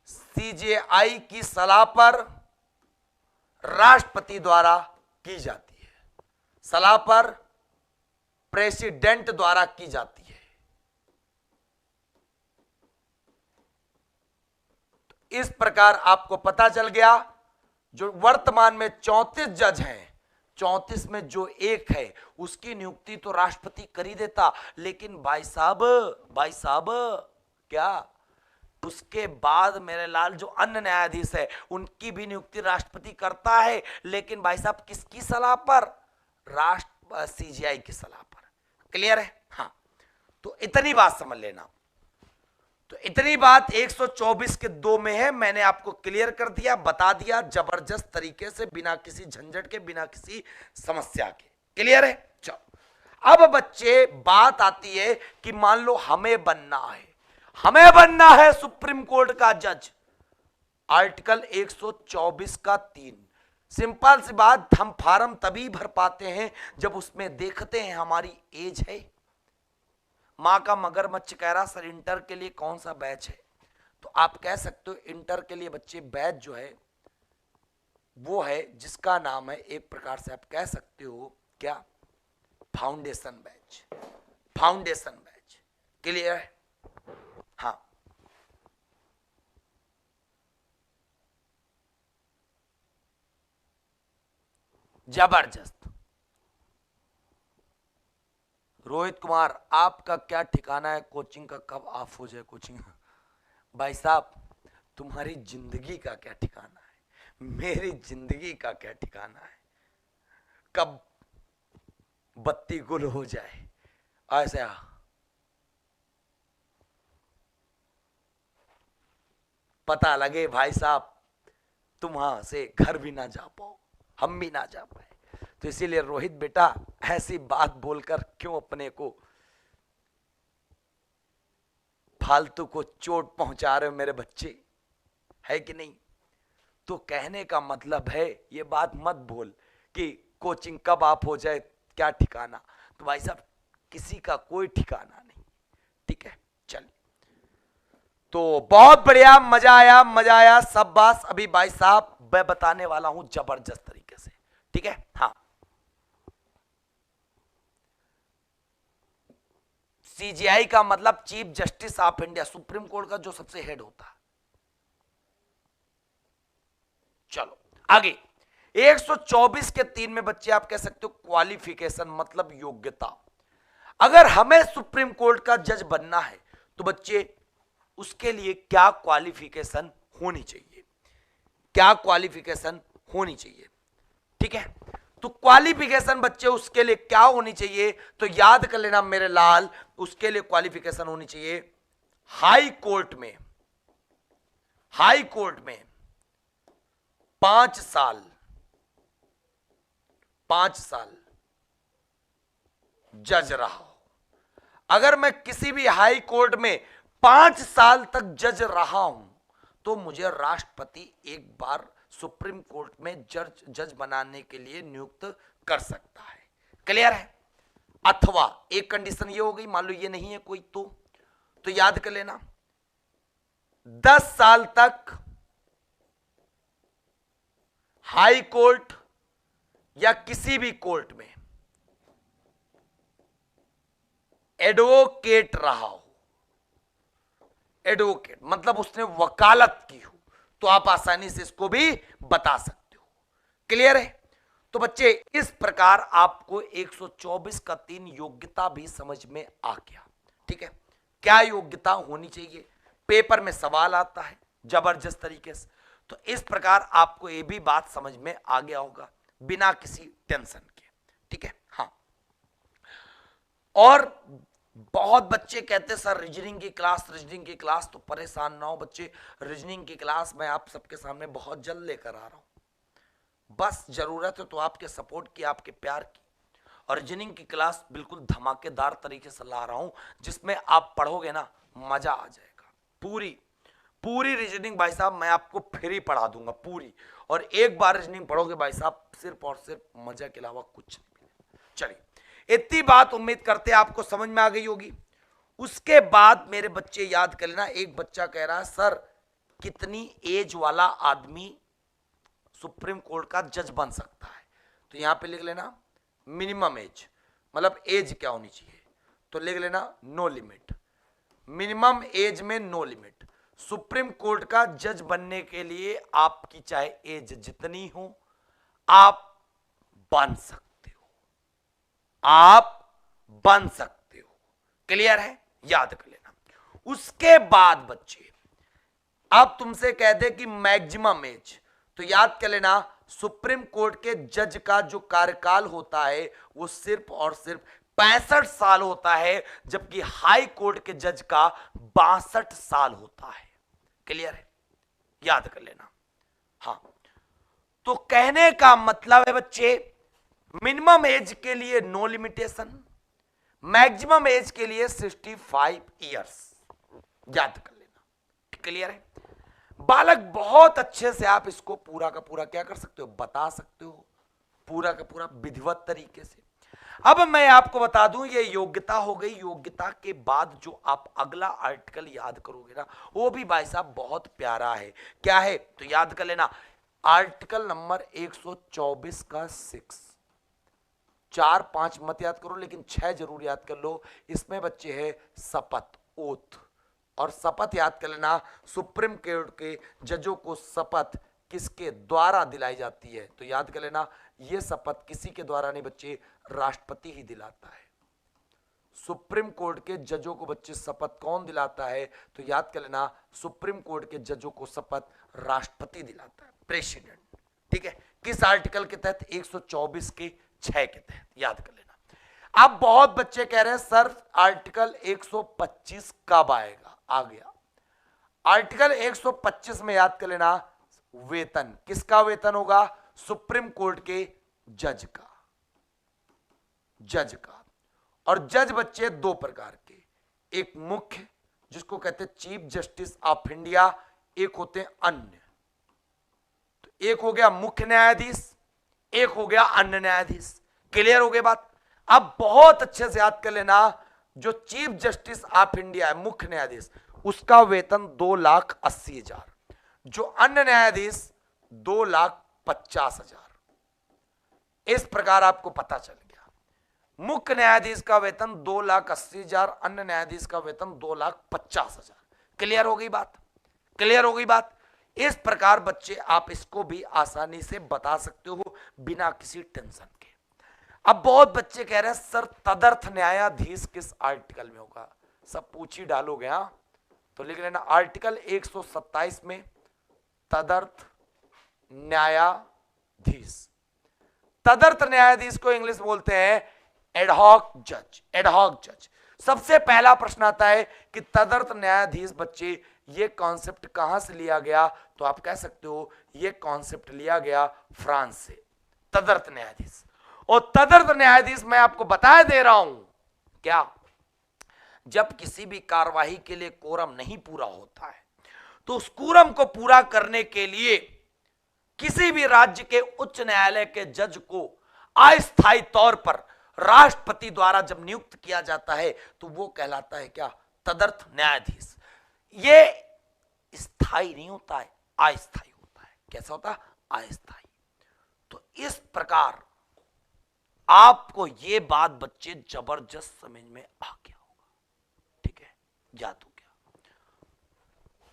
सीजेआई की सलाह पर राष्ट्रपति द्वारा की जाती है, सलाह पर प्रेसिडेंट द्वारा की जाती है। तो इस प्रकार आपको पता चल गया, जो वर्तमान में 34 जज हैं, 34 में जो एक है उसकी नियुक्ति तो राष्ट्रपति कर ही देता, लेकिन भाई साहब क्या उसके बाद मेरे लाल जो अन्य न्यायाधीश है उनकी भी नियुक्ति राष्ट्रपति करता है, लेकिन भाई साहब किसकी सलाह पर? सीजीआई की सलाह पर। क्लियर है? हाँ, तो इतनी बात समझ लेना। तो इतनी बात 124 के 2 में है, मैंने आपको क्लियर कर दिया, बता दिया जबरदस्त तरीके से, बिना किसी झंझट के, बिना किसी समस्या के। क्लियर है? चलो अब बच्चे बात आती है कि मान लो हमें बनना है सुप्रीम कोर्ट का जज। आर्टिकल 124 का 3, सिंपल सी बात, हम फार्म तभी भर पाते हैं जब उसमें देखते हैं हमारी एज है। मां का मगरमच्छ कह रहा सर इंटर के लिए कौन सा बैच है, तो आप कह सकते हो इंटर के लिए बच्चे बैच जो है वो है जिसका नाम है, एक प्रकार से आप कह सकते हो क्या, फाउंडेशन बैच। क्लियर है? हाँ, जबरदस्त। रोहित कुमार, आपका क्या ठिकाना है कोचिंग का, कब ऑफ हो जाए कोचिंग? भाई साहब, तुम्हारी जिंदगी का क्या ठिकाना है, मेरी जिंदगी का क्या ठिकाना है, कब बत्ती गुल हो जाए ऐसा। पता लगे भाई साहब तुम वहां से घर भी ना जा पाओ, हम भी ना जा पाए। तो इसीलिए रोहित बेटा ऐसी बात बोलकर क्यों अपने को फालतू को चोट पहुंचा रहे हो मेरे बच्चे, है कि नहीं? तो कहने का मतलब है ये बात मत बोल कि कोचिंग कब आप हो जाए क्या ठिकाना, तो भाई साहब किसी का कोई ठिकाना नहीं। ठीक है, चलिए, तो बहुत बढ़िया, मजा आया सब बात अभी भाई साहब मैं बताने वाला हूं जबरदस्त तरीके से। ठीक है? हाँ, सीजीआई का मतलब chief justice of India, supreme court का जो सबसे हेड होता है। चलो आगे, 124 के 3 में बच्चे आप कह सकते हो क्वालिफिकेशन मतलब योग्यता। अगर हमें सुप्रीम कोर्ट का जज बनना है तो बच्चे उसके लिए क्या क्वालिफिकेशन होनी चाहिए, ठीक है? तो क्वालिफिकेशन बच्चे उसके लिए क्या होनी चाहिए, तो याद कर लेना मेरे लाल, उसके लिए क्वालिफिकेशन होनी चाहिए हाई कोर्ट में 5 साल जज रहा हो। अगर मैं किसी भी हाई कोर्ट में 5 साल तक जज रहा हूं तो मुझे राष्ट्रपति एक बार सुप्रीम कोर्ट में जज बनाने के लिए नियुक्त कर सकता है। क्लियर है? अथवा एक कंडीशन ये हो गई, मान लो ये नहीं है कोई, तो याद कर लेना 10 साल तक हाई कोर्ट या किसी भी कोर्ट में एडवोकेट रहा हो। एडवोकेट मतलब उसने वकालत की हो, तो आप आसानी से इसको भी बता सकते हो। क्लियर है? तो बच्चे इस प्रकार आपको 124 का 3 योग्यता भी समझ में आ गया। ठीक है? क्या योग्यता होनी चाहिए, पेपर में सवाल आता है जबरदस्त तरीके से, तो इस प्रकार आपको यह भी बात समझ में आ गया होगा बिना किसी टेंशन के। ठीक है? हाँ, और बहुत बच्चे कहते हैं सर रीजनिंग की क्लास, तो परेशान ना हो बच्चे, रीजनिंग की क्लास मैं आप सबके सामने बहुत जल्द लेकर आ रहा हूं। बस जरूरत है तो आपके सपोर्ट की, आपके प्यार की, और रीजनिंग की क्लास बिल्कुल धमाकेदार तरीके से ला रहा हूं, जिसमें आप पढ़ोगे ना मजा आ जाएगा। पूरी पूरी रीजनिंग भाई साहब मैं आपको फ्री पढ़ा दूंगा पूरी, और एक बार रीजनिंग पढ़ोगे भाई साहब सिर्फ और सिर्फ मजा के अलावा कुछ नहीं। चलिए इतनी बात उम्मीद करते हैं आपको समझ में आ गई होगी। उसके बाद मेरे बच्चे याद कर लेना, एक बच्चा कह रहा है सर कितनी एज वाला आदमी सुप्रीम कोर्ट का जज बन सकता है, तो यहां पे लिख लेना मिनिमम एज, मतलब एज क्या होनी चाहिए, तो लिख लेना नो लिमिट। मिनिमम एज में नो लिमिट। सुप्रीम कोर्ट का जज बनने के लिए आपकी चाहे एज जितनी हो आप बन सकते हो, आप बन सकते हो। क्लियर है, याद कर लेना। उसके बाद बच्चे अब तुमसे कह दे कि मैक्सिमम एज, तो याद कर लेना सुप्रीम कोर्ट के जज का जो कार्यकाल होता है वो सिर्फ और सिर्फ 65 साल होता है, जबकि हाई कोर्ट के जज का 62 साल होता है। क्लियर है, याद कर लेना। हाँ, तो कहने का मतलब है बच्चे मिनिमम एज के लिए नो लिमिटेशन, मैक्सिमम एज के लिए 65 ईयर्स, याद कर लेना। क्लियर है, बालक बहुत अच्छे से आप इसको पूरा का पूरा क्या कर सकते हो, बता सकते हो, पूरा का पूरा विधिवत तरीके से। अब मैं आपको बता दूं ये योग्यता हो गई। योग्यता के बाद जो आप अगला आर्टिकल याद करोगे ना वो भी भाई साहब बहुत प्यारा है। क्या है, तो याद कर लेना आर्टिकल नंबर 124 का 6। 4-5 मत याद करो लेकिन 6 जरूर याद कर लो। इसमें बच्चे है शपथ, ओथ, और शपथ याद कर लेना सुप्रीम कोर्ट के जजों को शपथ किसके द्वारा दिलाई जाती है, तो याद कर लेना यह शपथ किसी के द्वारा नहीं बच्चे, राष्ट्रपति ही दिलाता है। सुप्रीम कोर्ट के जजों को बच्चे शपथ कौन दिलाता है, तो याद कर लेना सुप्रीम कोर्ट के जजों को शपथ राष्ट्रपति दिलाता है, प्रेसिडेंट। ठीक है, किस आर्टिकल के तहत, 124 के 6 के तहत, याद कर लेना। अब बहुत बच्चे कह रहे हैं सर आर्टिकल 125 कब आएगा, आ गया। आर्टिकल 125 में याद कर लेना वेतन, किसका वेतन होगा, सुप्रीम कोर्ट के जज का, जज का। और जज बच्चे दो प्रकार के, एक मुख्य जिसको कहते हैं चीफ जस्टिस ऑफ इंडिया, एक होते हैं अन्य। तो एक हो गया मुख्य न्यायाधीश, एक हो गया अन्य न्यायाधीश। क्लियर हो गई बात। अब बहुत अच्छे से याद कर लेना जो चीफ जस्टिस ऑफ इंडिया है, मुख्य न्यायाधीश, उसका वेतन 2,80,000, जो अन्य न्यायाधीश 2,50,000। इस प्रकार आपको पता चल गया मुख्य न्यायाधीश का वेतन 2,80,000, अन्य न्यायाधीश का वेतन 2,50,000। क्लियर हो गई बात, क्लियर हो गई बात। इस प्रकार बच्चे आप इसको भी आसानी से बता सकते हो बिना किसी टेंशन के। अब बहुत बच्चे कह रहे हैं सर तदर्थ न्यायाधीश किस आर्टिकल में होगा, सब पूछ ही डालोगे। हाँ, तो लिख लेना आर्टिकल 127 में तदर्थ न्यायाधीश। तदर्थ न्यायाधीश को इंग्लिश बोलते हैं एडहॉक जज, एडहॉक जज। सबसे पहला प्रश्न आता है कि तदर्थ न्यायाधीश बच्चे ये कॉन्सेप्ट कहां से लिया गया, तो आप कह सकते हो ये कॉन्सेप्ट लिया गया फ्रांस से, तदर्थ न्यायाधीश। और तदर्थ न्यायाधीश मैं आपको बता दे रहा हूं क्या, जब किसी भी कार्यवाही के लिए कोरम नहीं पूरा होता है तो उस कोरम को पूरा करने के लिए किसी भी राज्य के उच्च न्यायालय के जज को अस्थायी तौर पर राष्ट्रपति द्वारा जब नियुक्त किया जाता है तो वो कहलाता है क्या, तदर्थ न्यायाधीश। ये स्थायी नहीं होता है, अस्थायी होता है। कैसा होता है, अस्थायी। तो इस प्रकार आपको ये बात बच्चे जबरदस्त समझ में आ गया होगा। ठीक है, याद हो गया।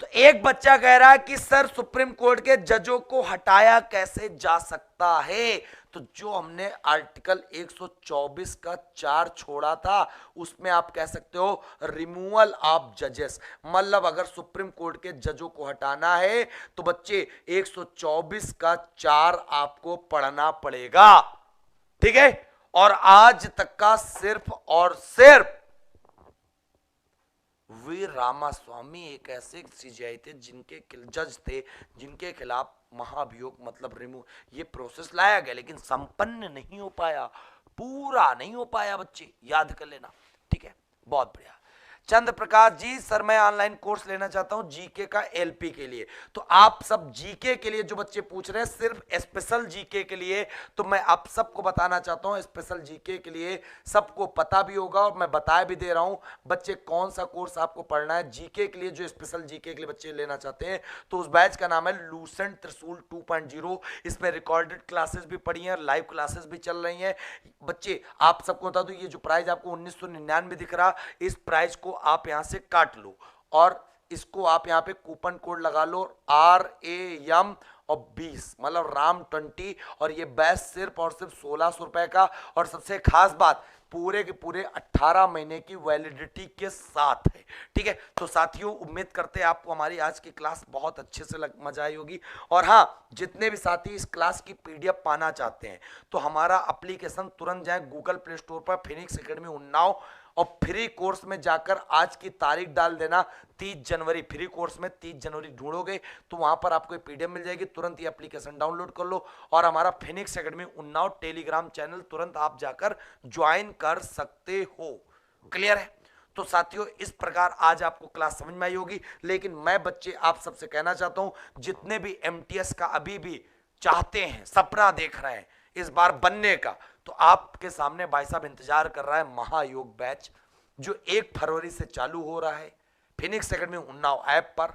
तो एक बच्चा कह रहा है कि सर सुप्रीम कोर्ट के जजों को हटाया कैसे जा सकता है, तो जो हमने आर्टिकल 124 का 4 छोड़ा था उसमें आप कह सकते हो रिमूवल ऑफ जजेस। मतलब अगर सुप्रीम कोर्ट के जजों को हटाना है तो बच्चे 124 का 4 आपको पढ़ना पड़ेगा। ठीक है, और आज तक का सिर्फ और सिर्फ वी रामास्वामी एक ऐसे सीजीआई थे जिनके जज थे जिनके खिलाफ महाभियोग मतलब रिमूव ये प्रोसेस लाया गया लेकिन संपन्न नहीं हो पाया। पूरा नहीं हो पाया बच्चे, याद कर लेना, ठीक है, बहुत बढ़िया। चंद्र प्रकाश जी, सर मैं ऑनलाइन कोर्स लेना चाहता हूं जीके का एलपी के लिए। तो आप सब जीके के लिए जो बच्चे पूछ रहे हैं, सिर्फ स्पेशल जीके के लिए, तो मैं आप सबको बताना चाहता हूं, स्पेशल जीके के लिए सबको पता भी होगा और मैं बता भी दे रहा हूं बच्चे कौन सा कोर्स आपको पढ़ना है जीके के लिए। जो स्पेशल जीके के लिए बच्चे लेना चाहते हैं तो उस बैच का नाम है लूसेंट त्रिशूल 2.0। इसमें रिकॉर्डेड क्लासेस भी पढ़ी हैं, लाइव क्लासेस भी चल रही हैं। बच्चे आप सबको बता दूं, ये जो प्राइस आपको 1999 दिख रहा, इस प्राइस को आप यहां से काट लो और इसको आप यहां पे कूपन कोड लगा लो RAM और 20, मतलब राम 20, और ये बैच सिर्फ और सिर्फ 1600 रुपए का। और सबसे खास बात, पूरे के पूरे 18 महीने की वैलिडिटी के साथ है, ठीक है। तो साथियों उम्मीद करते हैं आपको हमारी आज की क्लास बहुत अच्छे से मजा आई होगी। और हाँ, जितने भी साथी इस क्लास की पीडीएफ पाना चाहते हैं तो हमारा एप्लीकेशन तुरंत जाए गूगल प्ले स्टोर पर, फिनिक्स एकेडमी उन्नाव, और फ्री कोर्स में जाकर आज की तारीख डाल देना 30 जनवरी। फ्री कोर्स में 30 जनवरी ढूंढोगे तो वहां पर आपको पीडीएफ मिल जाएगी, तुरंत ये एप्लीकेशन डाउनलोड कर लो और हमारा Phoenix academy Unnao Telegram channel तुरंत आप जाकर ज्वाइन कर सकते हो। क्लियर है? तो साथियों इस प्रकार आज आपको क्लास समझ में आई होगी। लेकिन मैं बच्चे आप सबसे कहना चाहता हूं, जितने भी एमटीएस का अभी भी चाहते हैं, सपना देख रहे हैं इस बार बनने का, तो आपके सामने भाई साहब इंतजार कर रहा है महायोग बैच, जो 1 फरवरी से चालू हो रहा है फिनिक्स एकेडमी उन्नाव ऐप पर।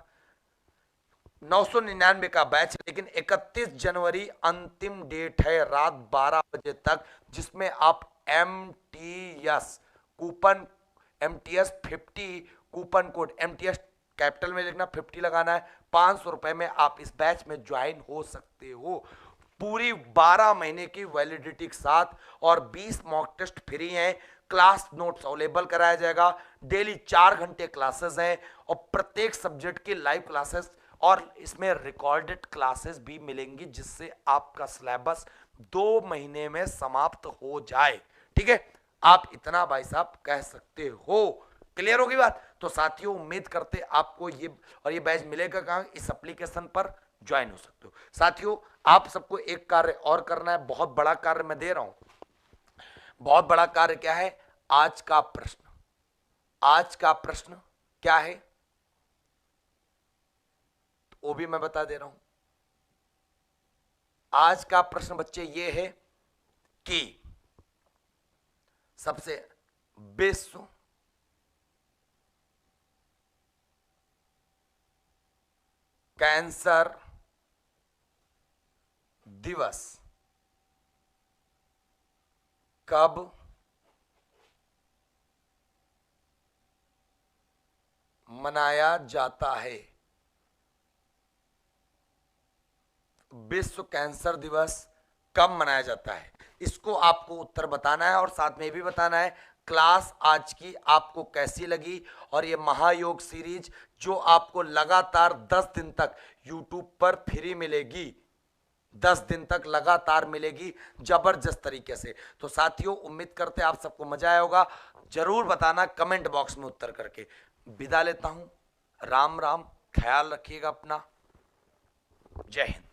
999 का बैच, लेकिन 31 जनवरी अंतिम डेट है रात 12 बजे तक, जिसमें आप MTS coupon, MTS 50 coupon code, MTS capital में लिखना, 50 लगाना है, 500 रुपए में आप इस बैच में ज्वाइन हो सकते हो। पूरी 12 महीने की वैलिडिटी के साथ, और 20 मॉक टेस्ट फ्री हैं, क्लास नोट्स अवेलेबल कराया जाएगा, डेली 4 घंटे क्लासेस हैं और प्रत्येक सब्जेक्ट की लाइव क्लासेस, और इसमें रिकॉर्डेड क्लासेस भी मिलेंगी, जिससे आपका सिलेबस 2 महीने में समाप्त हो जाए, ठीक है। आप इतना भाई साहब कह सकते हो। क्लियर होगी बात? तो साथियों उम्मीद करते आपको ये बैच मिलेगा कहां, इस एप्लीकेशन पर ज्वाइन हो सकते हो। साथियों आप सबको एक कार्य और करना है, बहुत बड़ा कार्य मैं दे रहा हूं। बहुत बड़ा कार्य क्या है? आज का प्रश्न, आज का प्रश्न क्या है तो वो भी मैं बता दे रहा हूं। आज का प्रश्न बच्चे ये है कि सबसे विश्व कैंसर दिवस कब मनाया जाता है? विश्व कैंसर दिवस कब मनाया जाता है, इसको आपको उत्तर बताना है और साथ में भी बताना है क्लास आज की आपको कैसी लगी। और ये महायोग सीरीज जो आपको लगातार 10 दिन तक YouTube पर फ्री मिलेगी, 10 दिन तक लगातार मिलेगी जबरदस्त तरीके से। तो साथियों उम्मीद करते हैं आप सबको मजा आया होगा, जरूर बताना कमेंट बॉक्स में उत्तर करके। विदा लेता हूं, राम राम, ख्याल रखिएगा अपना, जय हिंद।